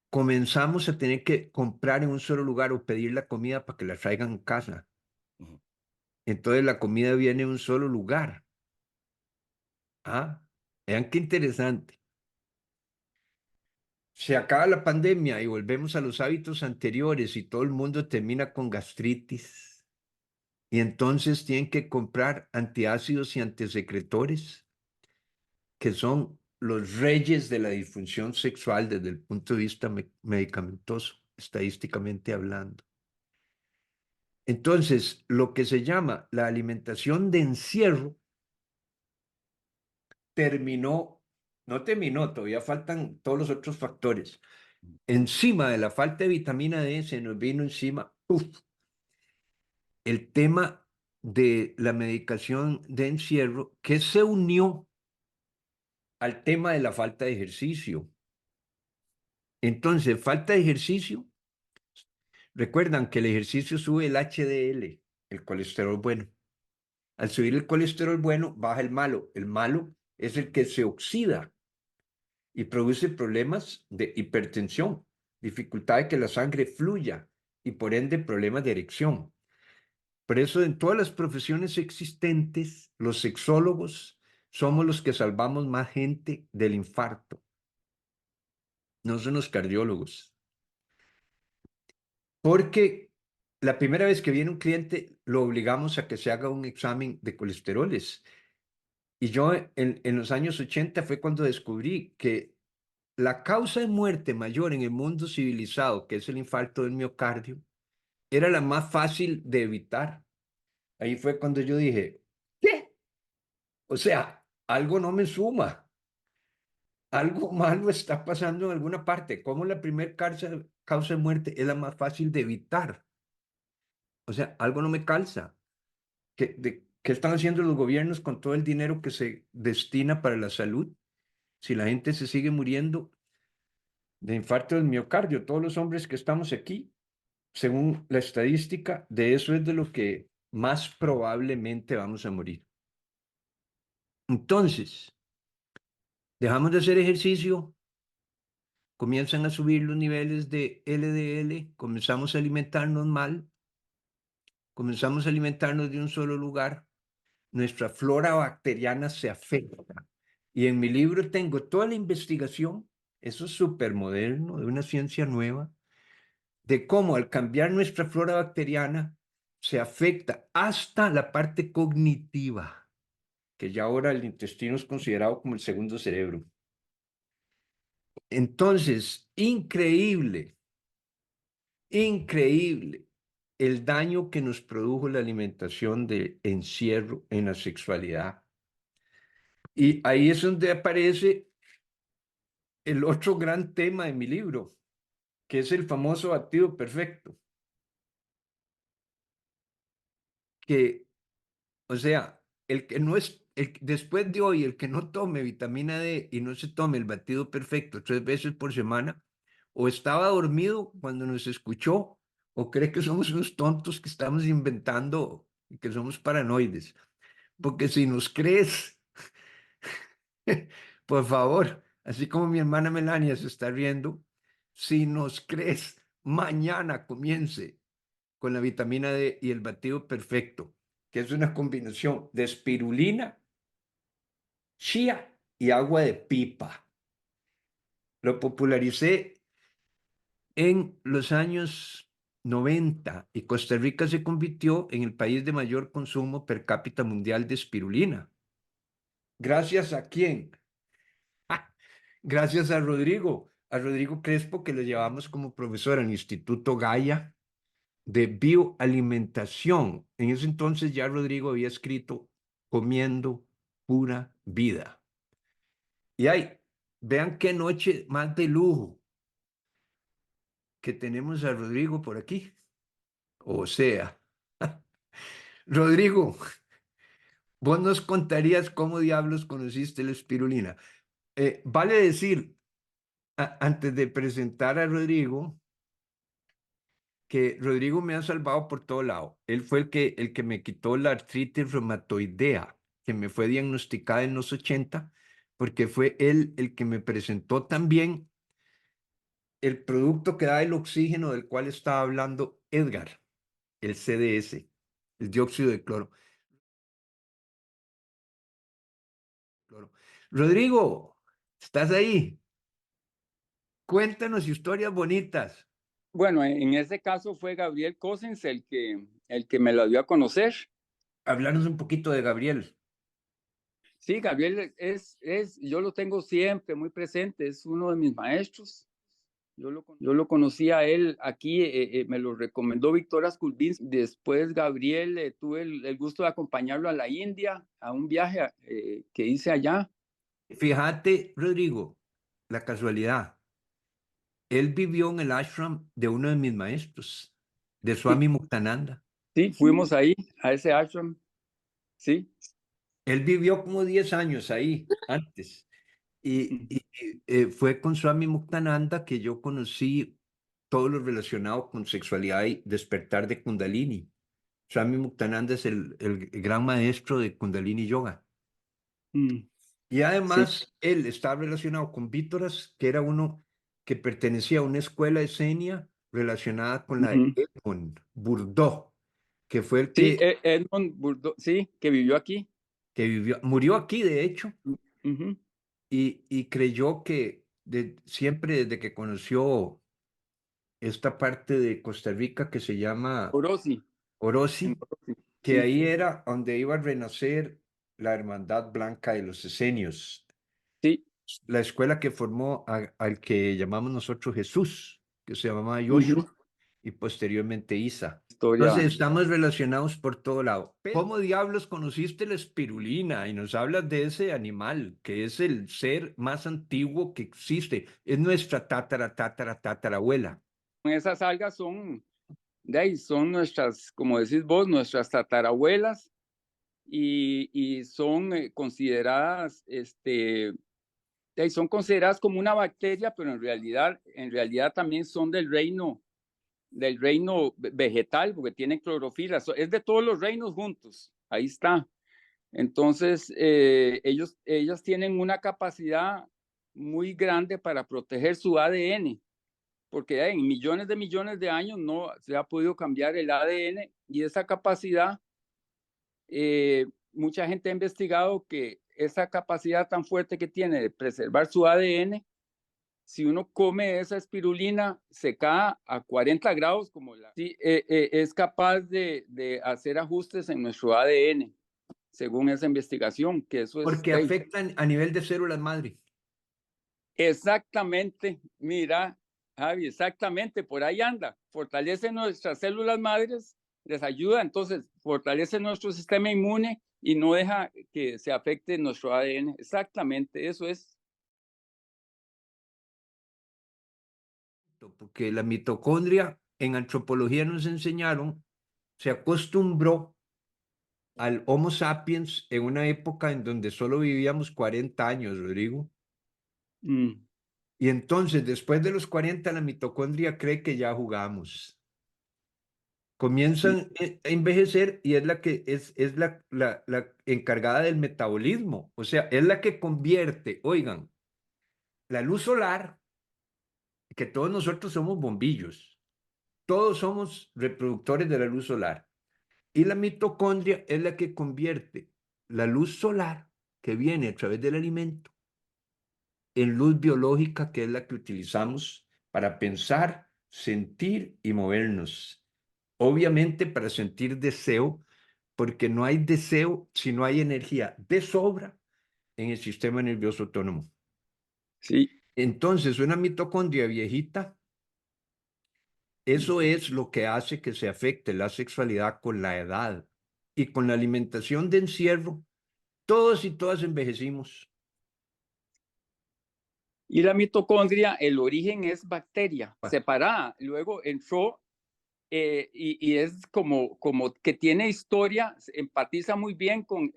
Comenzamos a tener que comprar en un solo lugar o pedir la comida para que la traigan a casa. ujú. Entonces la comida viene en un solo lugar. Ah, vean qué interesante. Se acaba la pandemia y volvemos a los hábitos anteriores y todo el mundo termina con gastritis. Y entonces tienen que comprar antiácidos y antisecretores que son los reyes de la disfunción sexual desde el punto de vista medicamentoso, estadísticamente hablando. Entonces, lo que se llama la alimentación de encierro terminó, no terminó, todavía faltan todos los otros factores. Encima de la falta de vitamina D se nos vino encima, el tema de la medicación de encierro que se unió al tema de la falta de ejercicio. Entonces, falta de ejercicio. Recuerdan que el ejercicio sube el HDL, el colesterol bueno. Al subir el colesterol bueno, baja el malo. El malo es el que se oxida y produce problemas de hipertensión, dificultad de que la sangre fluya y por ende problemas de erección. Por eso en todas las profesiones existentes, los sexólogos somos los que salvamos más gente del infarto. No son los cardiólogos. Porque la primera vez que viene un cliente, lo obligamos a que se haga un examen de colesteroles. Y yo en los años 80 fue cuando descubrí que la causa de muerte mayor en el mundo civilizado, que es el infarto del miocardio, era la más fácil de evitar. Ahí fue cuando yo dije, ¿qué? O sea, algo no me suma. algo malo está pasando en alguna parte. ¿Cómo la primer causa de muerte es la más fácil de evitar? O sea, algo no me calza. ¿Qué están haciendo los gobiernos con todo el dinero que se destina para la salud? Si la gente se sigue muriendo de infarto del miocardio, todos los hombres que estamos aquí, según la estadística, de eso es de lo que más probablemente vamos a morir. Entonces, dejamos de hacer ejercicio, comienzan a subir los niveles de LDL, comenzamos a alimentarnos mal, comenzamos a alimentarnos de un solo lugar, nuestra flora bacteriana se afecta. Y en mi libro tengo toda la investigación, eso es súper moderno, de una ciencia nueva, de cómo al cambiar nuestra flora bacteriana se afecta hasta la parte cognitiva, que ya ahora el intestino es considerado como el segundo cerebro. Entonces, increíble, increíble el daño que nos produjo la alimentación de encierro en la sexualidad. Y ahí es donde aparece el otro gran tema de mi libro, que es el famoso batido perfecto. Que, o sea, el que no es, después de hoy, el que no tome vitamina D y no se tome el batido perfecto 3 veces por semana, o estaba dormido cuando nos escuchó, o cree que somos unos tontos que estamos inventando y que somos paranoides. Porque si nos crees, por favor, así como mi hermana Melania se está riendo, si nos crees, mañana comience con la vitamina D y el batido perfecto, que es una combinación de espirulina, chía y agua de pipa. Lo popularicé en los años 90 y Costa Rica se convirtió en el país de mayor consumo per cápita mundial de espirulina. ¿Gracias a quién? Gracias a Rodrigo Crespo, que lo llevamos como profesor al Instituto Gaia de Bioalimentación. En ese entonces ya Rodrigo había escrito Comiendo Pura Vida. Y ahí, vean qué noche más de lujo que tenemos a Rodrigo por aquí. O sea, Rodrigo, vos nos contarías cómo diablos conociste la espirulina. Vale decir, antes de presentar a Rodrigo, que Rodrigo me ha salvado por todo lado. Él fue el que me quitó la artritis reumatoidea, que me fue diagnosticada en los 80, porque fue él el que me presentó también el producto que da el oxígeno del cual estaba hablando Edgar, el CDS, el dióxido de cloro. Rodrigo, ¿estás ahí? Cuéntanos historias bonitas. Bueno, en ese caso fue Gabriel Cosens el que me lo dio a conocer. Hablarnos un poquito de Gabriel. Sí, Gabriel yo lo tengo siempre muy presente, es uno de mis maestros. Yo lo conocí a él aquí, me lo recomendó Víctor Asculbins. Después Gabriel, tuve el gusto de acompañarlo a la India, a un viaje que hice allá. Fíjate, Rodrigo, la casualidad. Él vivió en el ashram de uno de mis maestros, de Swami Muktananda. Sí, fuimos ahí, a ese ashram, sí. Él vivió como 10 años ahí antes. Fue con Swami Muktananda que yo conocí todo lo relacionado con sexualidad y despertar de Kundalini. Swami Muktananda es el gran maestro de Kundalini Yoga. Mm. Y Sí. además, él está relacionado con Vítoras, que era uno que pertenecía a una escuela esenia relacionada con la de Edmond Bourdeau, que fue el Sí, que Edmond Bourdeau, sí, que vivió aquí. vivió, murió aquí, de hecho, Ujú. y creyó que siempre desde que conoció esta parte de Costa Rica que se llama Orosi, en Orosi, Orosi, que sí. ahí era donde iba a renacer la Hermandad Blanca de los Esenios, Sí. la escuela que formó al que llamamos nosotros Jesús, que se llamaba Yoshua, Ujú. y posteriormente Isa. historia. Entonces estamos relacionados por todo lado. ¿Cómo diablos conociste la espirulina? Y nos hablas de ese animal, que es el ser más antiguo que existe. Es nuestra tatarabuela. Esas algas son, de ahí, son nuestras, como decís vos, nuestras tatarabuelas y son consideradas, de ahí, son consideradas como una bacteria, pero en realidad también son del reino vegetal, porque tienen clorofila, es de todos los reinos juntos, ahí está. Entonces, ellas tienen una capacidad muy grande para proteger su ADN, porque en millones de años no se ha podido cambiar el ADN y esa capacidad, mucha gente ha investigado que esa capacidad tan fuerte que tiene de preservar su ADN, si uno come esa espirulina secada a 40 grados, sí, es capaz de hacer ajustes en nuestro ADN, según esa investigación, que eso es... Porque afectan a nivel de células madre. Exactamente, mira, Javi, exactamente, por ahí anda. Fortalece nuestras células madres, les ayuda, entonces fortalece nuestro sistema inmune y no deja que se afecte nuestro ADN. Exactamente, eso es. Porque la mitocondria en antropología nos enseñaron, se acostumbró al Homo sapiens en una época en donde solo vivíamos 40 años, Rodrigo. Y entonces, después de los 40, la mitocondria cree que ya jugamos. Comienzan a envejecer y es la que es la encargada del metabolismo. O sea, es la que convierte, oigan, la luz solar, que todos nosotros somos bombillos, todos somos reproductores de la luz solar. Y la mitocondria es la que convierte la luz solar que viene a través del alimento en luz biológica, que es la que utilizamos para pensar, sentir y movernos. Obviamente para sentir deseo, porque no hay deseo si no hay energía de sobra en el sistema nervioso autónomo. Sí. Entonces, una mitocondria viejita, eso es lo que hace que se afecte la sexualidad con la edad y con la alimentación de encierro. Todos y todas envejecimos. Y la mitocondria, el origen es bacteria separada, luego entró y es como que tiene historia, empatiza muy bien con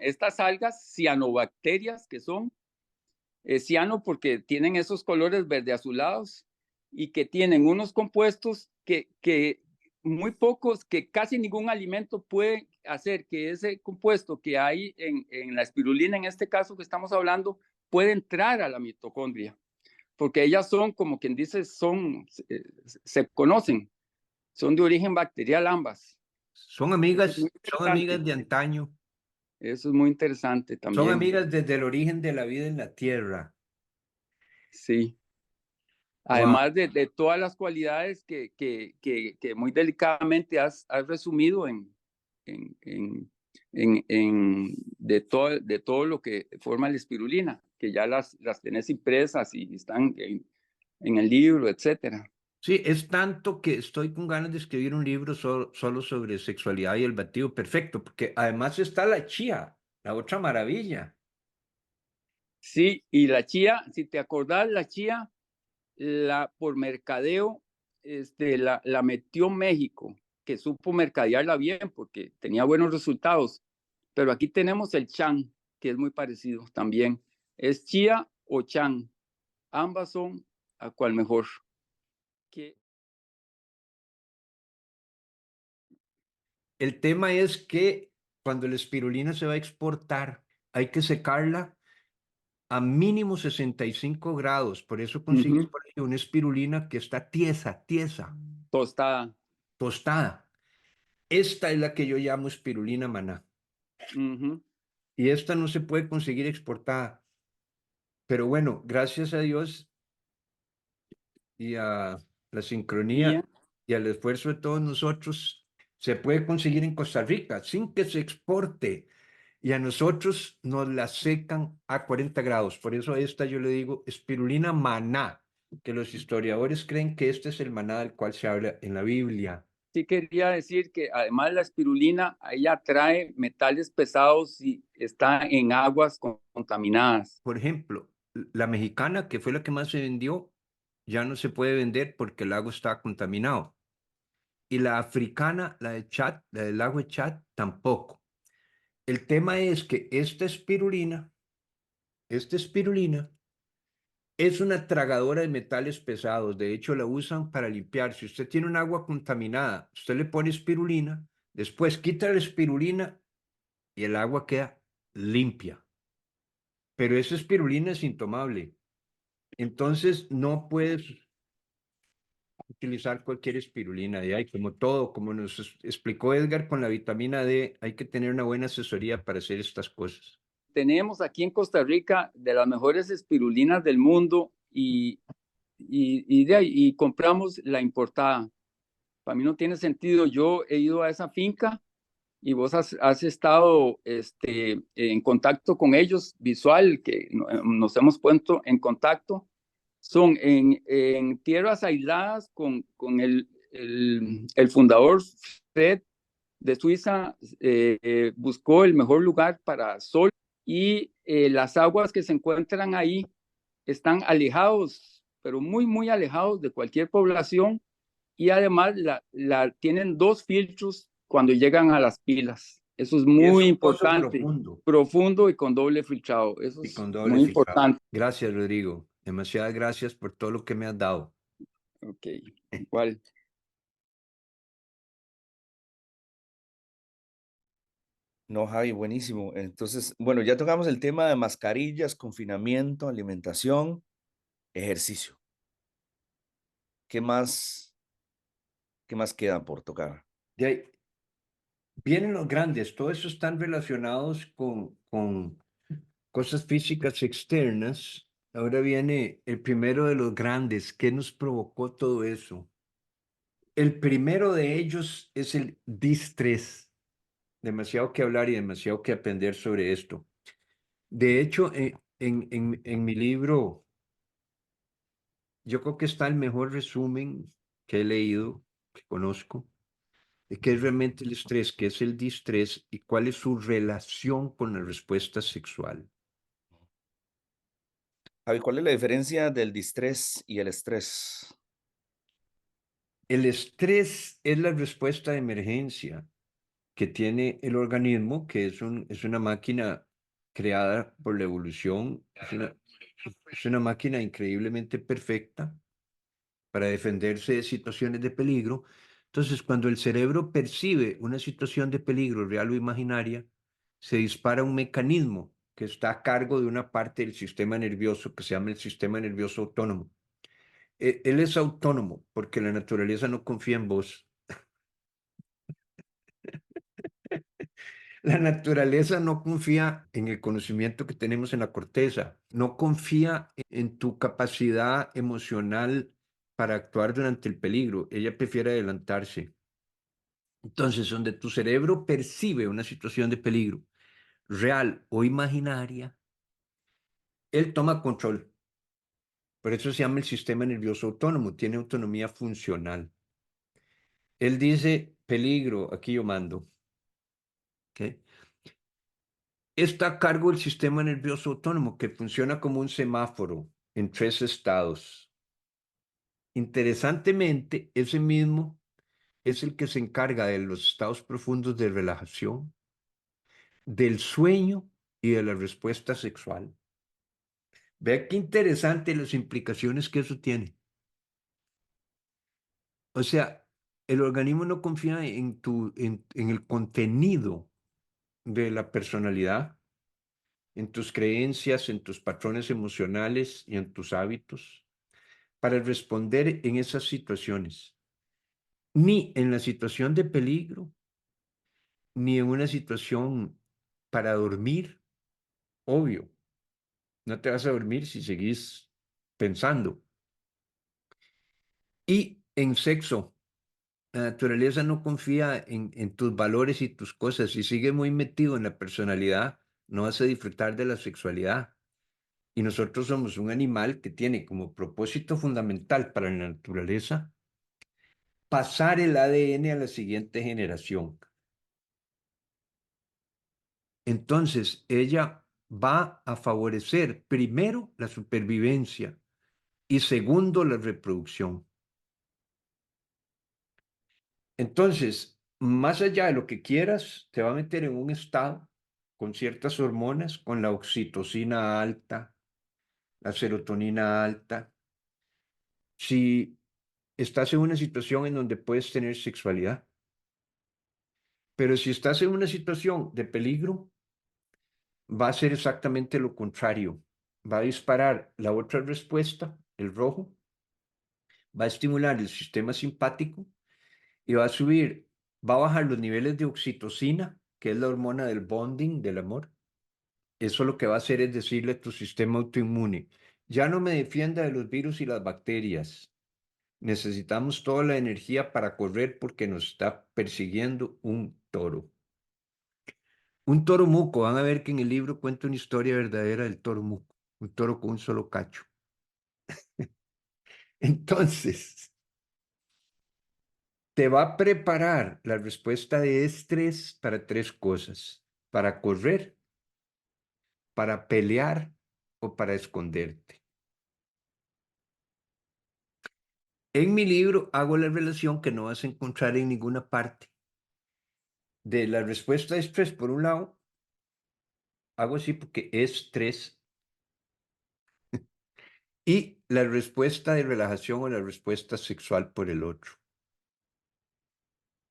estas algas cianobacterias, que son ciano porque tienen esos colores verde azulados y que tienen unos compuestos que muy pocos, que casi ningún alimento puede hacer que ese compuesto que hay en la espirulina, en este caso que estamos hablando, puede entrar a la mitocondria, porque ellas son, como quien dice, se conocen, son de origen bacterial ambas. Son amigas de antaño. Eso es muy interesante también. Son amigas desde el origen de la vida en la Tierra. Sí. Además de todas las cualidades que muy delicadamente has resumido de todo lo que forma la espirulina, que ya las tenés impresas y están en el libro, etcétera. Sí, es tanto que estoy con ganas de escribir un libro solo sobre sexualidad y el batido perfecto, porque además está la chía, la otra maravilla. Sí, y la chía, si te acordás, la chía, por mercadeo, la metió México, que supo mercadearla bien porque tenía buenos resultados. Pero aquí tenemos el chan, que es muy parecido también. Es chía o chan. Ambas son a cual mejor. El tema es que cuando la espirulina se va a exportar, hay que secarla a mínimo 65 grados. Por eso consigues por ahí una espirulina que está tiesa. Tostada. Esta es la que yo llamo espirulina maná. Y esta no se puede conseguir exportada. Pero bueno, gracias a Dios y a la sincronía y al esfuerzo de todos nosotros, se puede conseguir en Costa Rica sin que se exporte. Y a nosotros nos la secan a 40 grados. Por eso a esta yo le digo espirulina maná, que los historiadores creen que este es el maná del cual se habla en la Biblia. sí quería decir que además la espirulina, ella atrae metales pesados si está en aguas contaminadas. Por ejemplo, la mexicana, que fue la que más se vendió, ya no se puede vender porque el lago está contaminado. Y la africana, la de Chad, la del lago de Chad, tampoco. El tema es que esta espirulina es una tragadora de metales pesados. De hecho, la usan para limpiar. Si usted tiene un agua contaminada, usted le pone espirulina, después quita la espirulina y el agua queda limpia. Pero esa espirulina es intomable. Entonces, no puedes utilizar cualquier espirulina de ahí, como todo, como nos explicó Edgar con la vitamina D, hay que tener una buena asesoría para hacer estas cosas. Tenemos aquí en Costa Rica de las mejores espirulinas del mundo y compramos la importada. Para mí no tiene sentido. Yo he ido a esa finca y vos has estado en contacto con ellos, visual, que nos hemos puesto en contacto. Son en tierras aisladas con el fundador Fred de Suiza, buscó el mejor lugar para sol y las aguas que se encuentran ahí están alejados, pero muy, muy alejados de cualquier población y además tienen 2 filtros cuando llegan a las pilas. Eso es muy importante, profundo y con doble filtrado. Eso es muy importante. Gracias, Rodrigo. Demasiadas gracias por todo lo que me has dado. Ok, igual. No, Javi, buenísimo. Entonces, bueno, ya tocamos el tema de mascarillas, confinamiento, alimentación, ejercicio. ¿Qué más queda por tocar? De ahí vienen los grandes, todos esos están relacionados con cosas físicas externas. Ahora viene el primero de los grandes. ¿Qué nos provocó todo eso? El primero de ellos es el distrés. Demasiado que hablar y demasiado que aprender sobre esto. De hecho, en mi libro, yo creo que está el mejor resumen que he leído, que conozco, de qué es realmente el estrés, qué es el distrés y cuál es su relación con la respuesta sexual. Javi, ¿cuál es la diferencia del distrés y el estrés? El estrés es la respuesta de emergencia que tiene el organismo, que es una máquina creada por la evolución, es una máquina increíblemente perfecta para defenderse de situaciones de peligro. Entonces, cuando el cerebro percibe una situación de peligro real o imaginaria, se dispara un mecanismo que está a cargo de una parte del sistema nervioso que se llama el sistema nervioso autónomo. Él es autónomo porque la naturaleza no confía en vos. La naturaleza no confía en el conocimiento que tenemos en la corteza, no confía en tu capacidad emocional para actuar durante el peligro. Ella prefiere adelantarse. Entonces, donde tu cerebro percibe una situación de peligro, real o imaginaria, él toma control. Por eso se llama el sistema nervioso autónomo, tiene autonomía funcional. Él dice, peligro, aquí yo mando. ¿Okay? Está a cargo del sistema nervioso autónomo, que funciona como un semáforo en 3 estados. Interesantemente, ese mismo es el que se encarga de los estados profundos de relajación, del sueño y de la respuesta sexual. Vea qué interesante las implicaciones que eso tiene. O sea, el organismo no confía en el contenido de la personalidad, en tus creencias, en tus patrones emocionales y en tus hábitos, para responder en esas situaciones, ni en la situación de peligro, ni en una situación para dormir, obvio. No te vas a dormir si seguís pensando. Y en sexo, la naturaleza no confía en tus valores y tus cosas. Si sigues muy metido en la personalidad, no vas a disfrutar de la sexualidad. Y nosotros somos un animal que tiene como propósito fundamental para la naturaleza pasar el ADN a la siguiente generación. Entonces, ella va a favorecer primero la supervivencia y segundo la reproducción. Entonces, más allá de lo que quieras, te va a meter en un estado con ciertas hormonas, con la oxitocina alta, la serotonina alta. Si estás en una situación en donde puedes tener sexualidad, pero si estás en una situación de peligro, va a ser exactamente lo contrario. Va a disparar la otra respuesta, el rojo, va a estimular el sistema simpático y va a subir, va a bajar los niveles de oxitocina, que es la hormona del bonding, del amor. Eso lo que va a hacer es decirle a tu sistema autoinmune, ya no me defienda de los virus y las bacterias. Necesitamos toda la energía para correr porque nos está persiguiendo un toro. Un toro muco, van a ver que en el libro cuenta una historia verdadera del toro muco, un toro con un solo cacho. Entonces, te va a preparar la respuesta de estrés para tres cosas: para correr, para pelear o para esconderte. En mi libro hago la relación que no vas a encontrar en ninguna parte de la respuesta de estrés. Por un lado, hago así porque es estrés, y la respuesta de relajación o la respuesta sexual por el otro.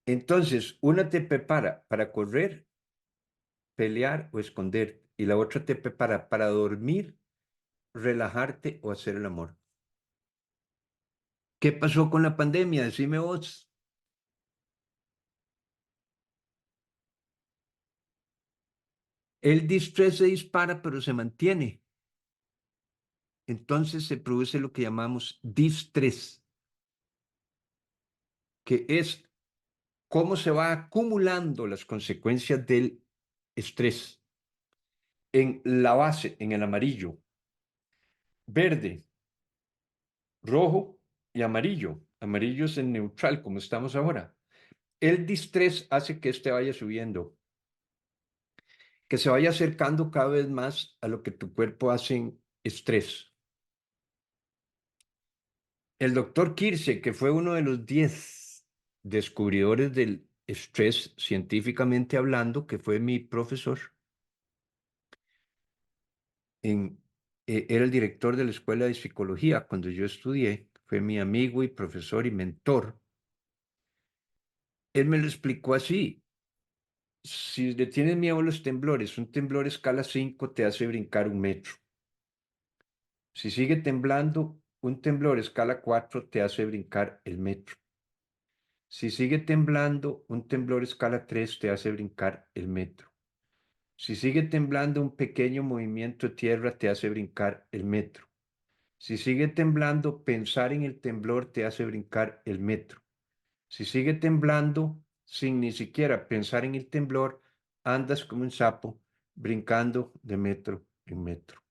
Entonces, una te prepara para correr, pelear o esconderte, y la otra te prepara para dormir, relajarte o hacer el amor. ¿Qué pasó con la pandemia? Decime vos. El distrés se dispara, pero se mantiene. Entonces se produce lo que llamamos distrés, que es cómo se va acumulando las consecuencias del estrés en la base, en el amarillo, verde, rojo y amarillo. Amarillo es el neutral, como estamos ahora. El distrés hace que este vaya subiendo, que se vaya acercando cada vez más a lo que tu cuerpo hace en estrés. El doctor Kirche, que fue uno de los 10 descubridores del estrés científicamente hablando, que fue mi profesor, era el director de la Escuela de Psicología cuando yo estudié, fue mi amigo y profesor y mentor. Él me lo explicó así: si le tienes miedo a los temblores, un temblor escala 5 te hace brincar 1 metro. Si sigue temblando, un temblor escala 4 te hace brincar el metro. Si sigue temblando, un temblor escala 3 te hace brincar el metro. Si sigue temblando, un pequeño movimiento de tierra te hace brincar el metro. Si sigue temblando, pensar en el temblor te hace brincar el metro. Si sigue temblando, sin ni siquiera pensar en el temblor, andas como un sapo, brincando de metro en metro.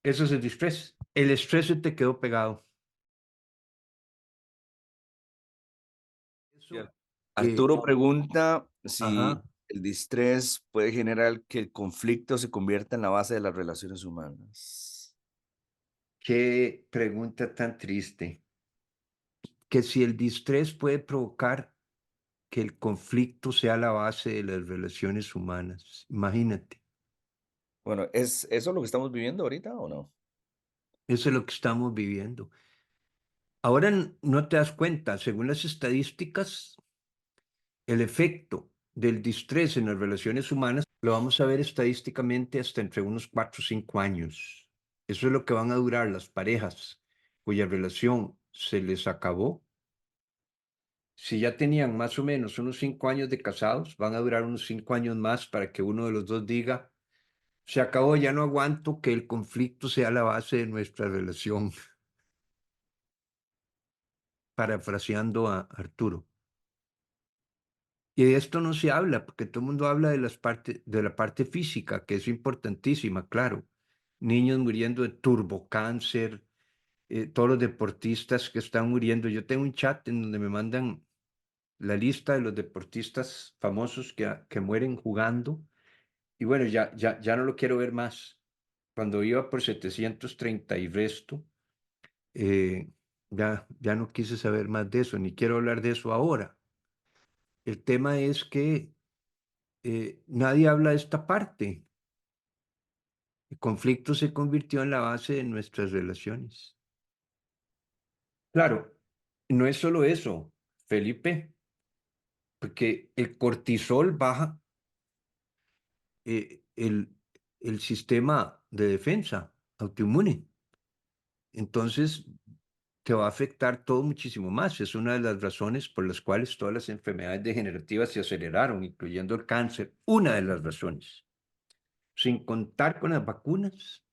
Eso es el distrés. El estrés se te quedó pegado. Eso, Arturo pregunta si ajá. el distrés puede generar que el conflicto se convierta en la base de las relaciones humanas. Qué pregunta tan triste. Que si el distrés puede provocar que el conflicto sea la base de las relaciones humanas. Imagínate, Bueno, ¿es eso lo que estamos viviendo ahorita o no? eso es lo que estamos viviendo. Ahora no te das cuenta, según las estadísticas, el efecto del distrés en las relaciones humanas lo vamos a ver estadísticamente hasta entre unos 4 o 5 años. Eso es lo que van a durar las parejas cuya relación se les acabó. Si ya tenían más o menos unos 5 años de casados, van a durar unos 5 años más para que uno de los dos diga: se acabó, ya no aguanto que el conflicto sea la base de nuestra relación. Parafraseando a Arturo. Y de esto no se habla, porque todo el mundo habla de de la parte física, que es importantísima, claro. Niños muriendo de turbocáncer, todos los deportistas que están muriendo. Yo tengo un chat en donde me mandan la lista de los deportistas famosos que mueren jugando. Y bueno, ya no lo quiero ver más. Cuando iba por 730 y resto, ya no quise saber más de eso, ni quiero hablar de eso ahora. El tema es que nadie habla de esta parte. El conflicto se convirtió en la base de nuestras relaciones. Claro, no es solo eso, Felipe, porque el cortisol baja el sistema de defensa autoinmune. Entonces, te va a afectar todo muchísimo más. Es una de las razones por las cuales todas las enfermedades degenerativas se aceleraron, incluyendo el cáncer. Una de las razones. Sin contar con las vacunas,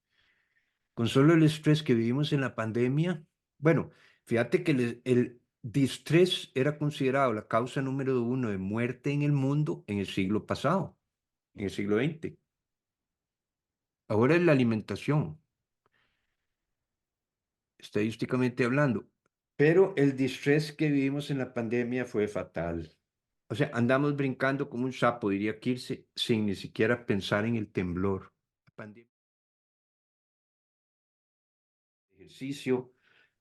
con solo el estrés que vivimos en la pandemia. Bueno, fíjate que el distrés era considerado la causa número 1 de muerte en el mundo en el siglo pasado, en el siglo XX. Ahora es la alimentación, estadísticamente hablando. Pero el distrés que vivimos en la pandemia fue fatal. O sea, andamos brincando como un sapo, diría Kirse, sin ni siquiera pensar en el temblor. La pandemia, ejercicio.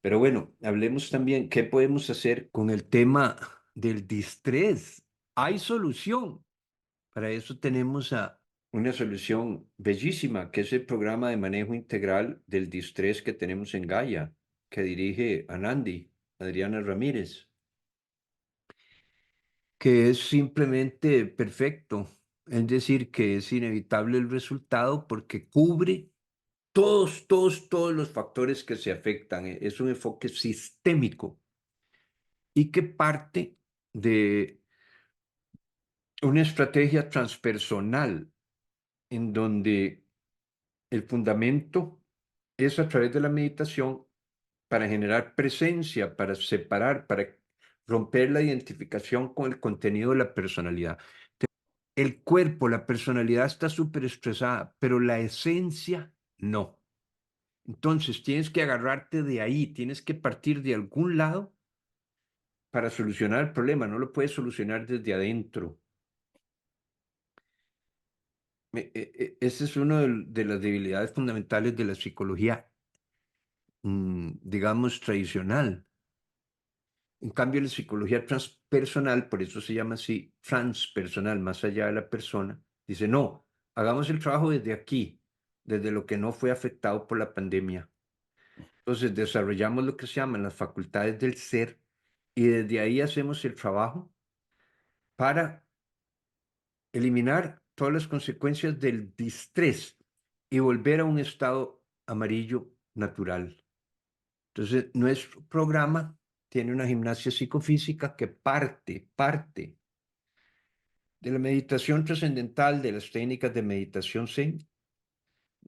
Pero bueno, hablemos también qué podemos hacer con el tema del distrés. Hay solución. Para eso tenemos una solución bellísima, que es el programa de manejo integral del distrés que tenemos en Gaia, que dirige Anandi, Adriana Ramírez, que es simplemente perfecto. Es decir, que es inevitable el resultado porque cubre todos los factores que se afectan. Es un enfoque sistémico y que parte de una estrategia transpersonal en donde el fundamento es a través de la meditación para generar presencia, para separar, para romper la identificación con el contenido de la personalidad. El cuerpo, la personalidad está súper estresada, pero la esencia no. Entonces tienes que agarrarte de ahí, tienes que partir de algún lado para solucionar el problema, no lo puedes solucionar desde adentro. Esa es una de las debilidades fundamentales de la psicología, digamos, tradicional. En cambio, la psicología transpersonal, por eso se llama así, transpersonal, más allá de la persona, dice, no, hagamos el trabajo desde aquí, desde lo que no fue afectado por la pandemia. Entonces, desarrollamos lo que se llaman las facultades del ser y desde ahí hacemos el trabajo para eliminar todas las consecuencias del distrés y volver a un estado amarillo natural. Entonces, nuestro programa tiene una gimnasia psicofísica que parte de la meditación trascendental, de las técnicas de meditación Zen,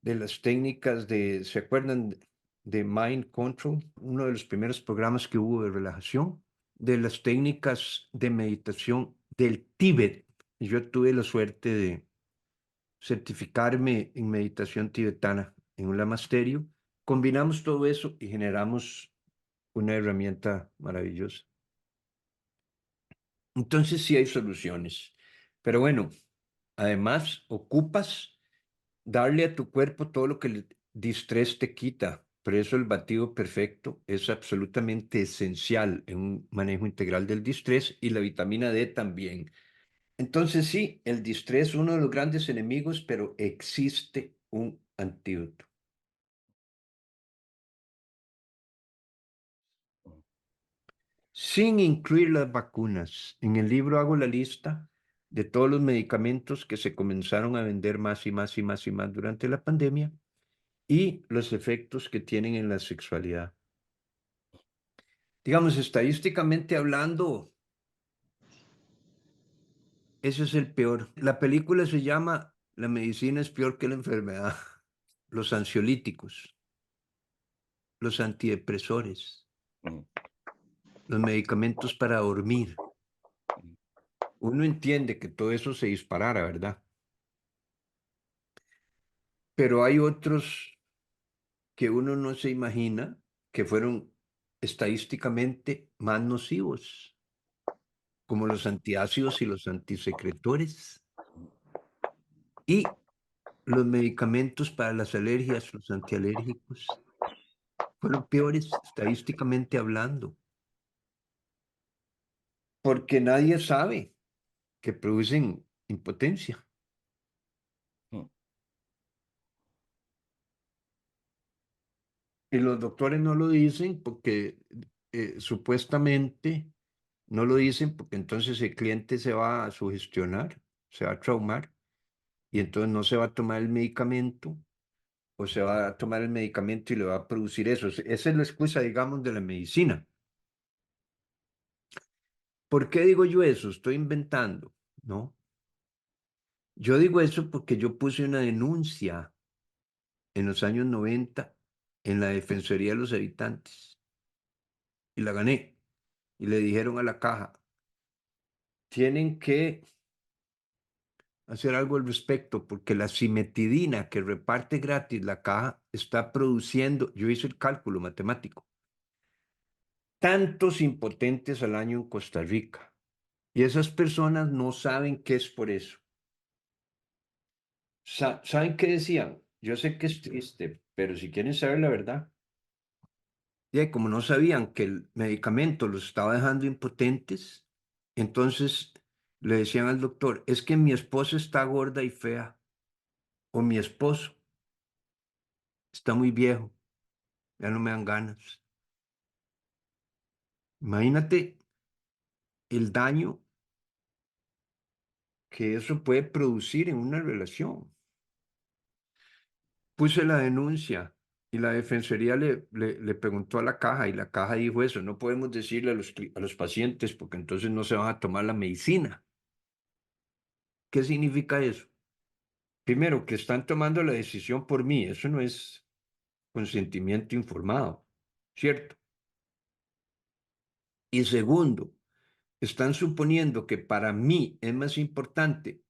de las técnicas ¿se acuerdan de Mind Control? Uno de los primeros programas que hubo de relajación, de las técnicas de meditación del Tíbet. Yo tuve la suerte de certificarme en meditación tibetana en un lamasterio. Combinamos todo eso y generamos una herramienta maravillosa. Entonces sí hay soluciones. Pero bueno, además ocupas darle a tu cuerpo todo lo que el distrés te quita. Por eso el batido perfecto es absolutamente esencial en un manejo integral del distrés y la vitamina D también. Entonces sí, el distrés es uno de los grandes enemigos, pero existe un antídoto. Sin incluir las vacunas. En el libro hago la lista de todos los medicamentos que se comenzaron a vender más y más y más y más durante la pandemia y los efectos que tienen en la sexualidad. Digamos, estadísticamente hablando, ese es el peor. La película se llama La medicina es peor que la enfermedad. Los ansiolíticos, los antidepresores, Ujú, los medicamentos para dormir. ujú. Uno entiende que todo eso se disparara, ¿verdad? Pero hay otros que uno no se imagina que fueron estadísticamente más nocivos. como los antiácidos y los antisecretores, y los medicamentos para las alergias, los antialérgicos, fueron peores estadísticamente hablando, porque nadie sabe que producen impotencia. Mm. Y los doctores no lo dicen porque supuestamente no lo dicen porque entonces el cliente se va a sugestionar, se va a traumar y entonces no se va a tomar el medicamento o se va a tomar el medicamento y le va a producir eso. Esa es la excusa, digamos, de la medicina. ¿Por qué digo yo eso? Estoy inventando, ¿no? Yo digo eso porque yo puse una denuncia en los años 90 en la Defensoría de los Habitantes y la gané. Y le dijeron a la caja, tienen que hacer algo al respecto porque la cimetidina que reparte gratis la caja está produciendo, yo hice el cálculo matemático, tantos impotentes al año en Costa Rica. Y esas personas no saben qué es por eso. ¿Saben qué decían? Yo sé que es triste, pero si quieren saber la verdad, y como no sabían que el medicamento los estaba dejando impotentes, entonces le decían al doctor, es que mi esposa está gorda y fea, o mi esposo está muy viejo, ya no me dan ganas. Imagínate el daño que eso puede producir en una relación. Puse la denuncia y la defensoría le preguntó a la caja y la caja dijo eso, no podemos decirle a los pacientes porque entonces no se van a tomar la medicina. ¿Qué significa eso? Primero, que están tomando la decisión por mí, eso no es consentimiento informado, ¿cierto? Y segundo, están suponiendo que para mí es más importante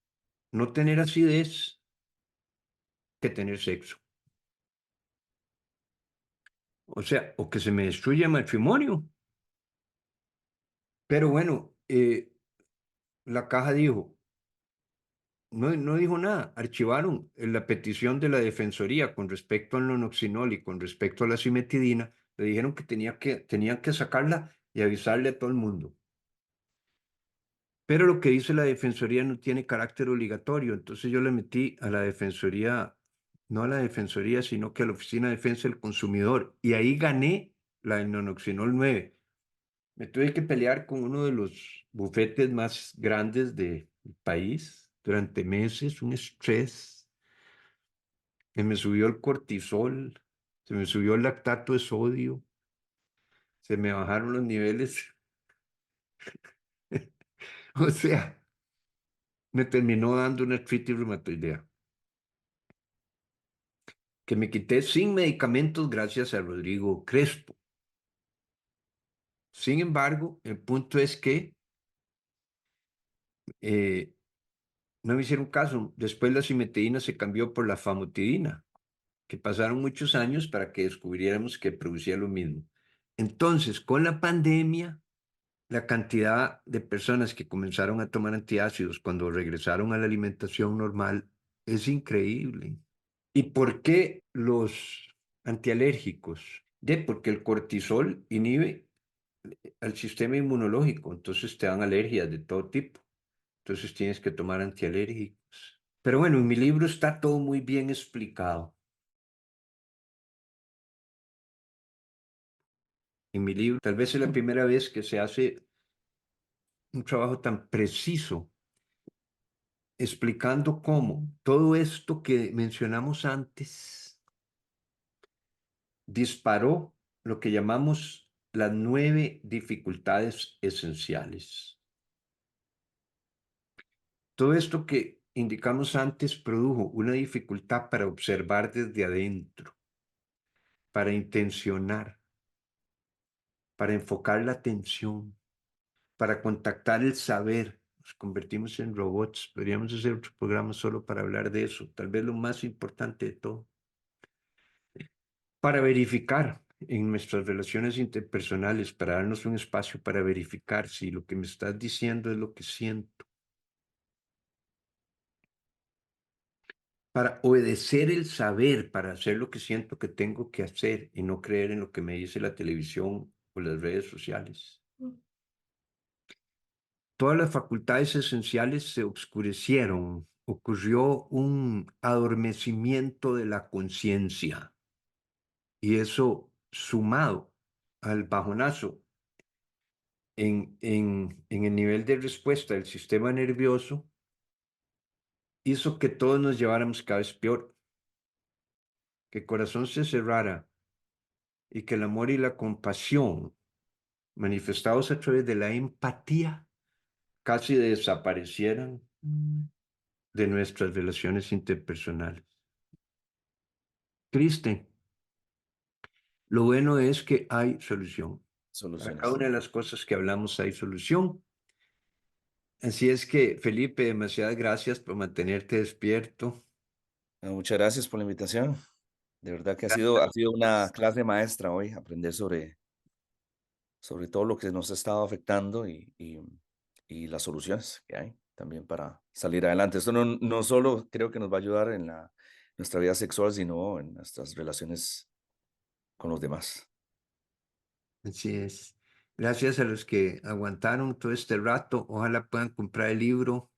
no tener acidez que tener sexo. O sea, o que se me destruya el matrimonio. Pero bueno, la caja dijo, no dijo nada, archivaron la petición de la defensoría con respecto al nonoxinol y con respecto a la cimetidina, le dijeron que tenían que sacarla y avisarle a todo el mundo. Pero lo que dice la defensoría no tiene carácter obligatorio, entonces yo le metí a la defensoría, no a la defensoría, sino que a la Oficina de Defensa del Consumidor, y ahí gané la del nonoxinol 9. Me tuve que pelear con uno de los bufetes más grandes del país durante meses, un estrés. Se me subió el cortisol, se me subió el lactato de sodio, se me bajaron los niveles. O sea, me terminó dando una artritis reumatoidea, que me quité sin medicamentos gracias a Rodrigo Crespo. Sin embargo, el punto es que no me hicieron caso. Después la cimetidina se cambió por la famotidina, que pasaron muchos años para que descubriéramos que producía lo mismo. Entonces, con la pandemia, la cantidad de personas que comenzaron a tomar antiácidos cuando regresaron a la alimentación normal es increíble. ¿Y por qué los antialérgicos? Porque el cortisol inhibe al sistema inmunológico, entonces te dan alergias de todo tipo. Entonces tienes que tomar antialérgicos. Pero bueno, en mi libro está todo muy bien explicado. En mi libro, tal vez es la primera vez que se hace un trabajo tan preciso explicando cómo todo esto que mencionamos antes disparó lo que llamamos las 9 dificultades esenciales. Todo esto que indicamos antes produjo una dificultad para observar desde adentro, para intencionar, para enfocar la atención, para contactar el saber. Nos convertimos en robots. Podríamos hacer otro programa solo para hablar de eso, tal vez lo más importante de todo. Para verificar en nuestras relaciones interpersonales para darnos un espacio para verificar si lo que me estás diciendo es lo que siento. Para obedecer el saber, para hacer lo que siento que tengo que hacer y no creer en lo que me dice la televisión o las redes sociales. Todas las facultades esenciales se oscurecieron, ocurrió un adormecimiento de la conciencia y eso sumado al bajonazo en el nivel de respuesta del sistema nervioso hizo que todos nos lleváramos cada vez peor, que el corazón se cerrara y que el amor y la compasión manifestados a través de la empatía casi desaparecieran de nuestras relaciones interpersonales. Triste. Lo bueno es que hay solución. Para Soluciones. cada una de las cosas que hablamos hay solución. Así es que, Felipe, demasiadas gracias por mantenerte despierto. Muchas gracias por la invitación. De verdad que ha sido una clase maestra hoy, aprender sobre todo lo que nos ha estado afectando y las soluciones que hay también para salir adelante. Esto no solo creo que nos va a ayudar en nuestra vida sexual, sino en nuestras relaciones con los demás. Así es. Gracias a los que aguantaron todo este rato. Ojalá puedan comprar el libro.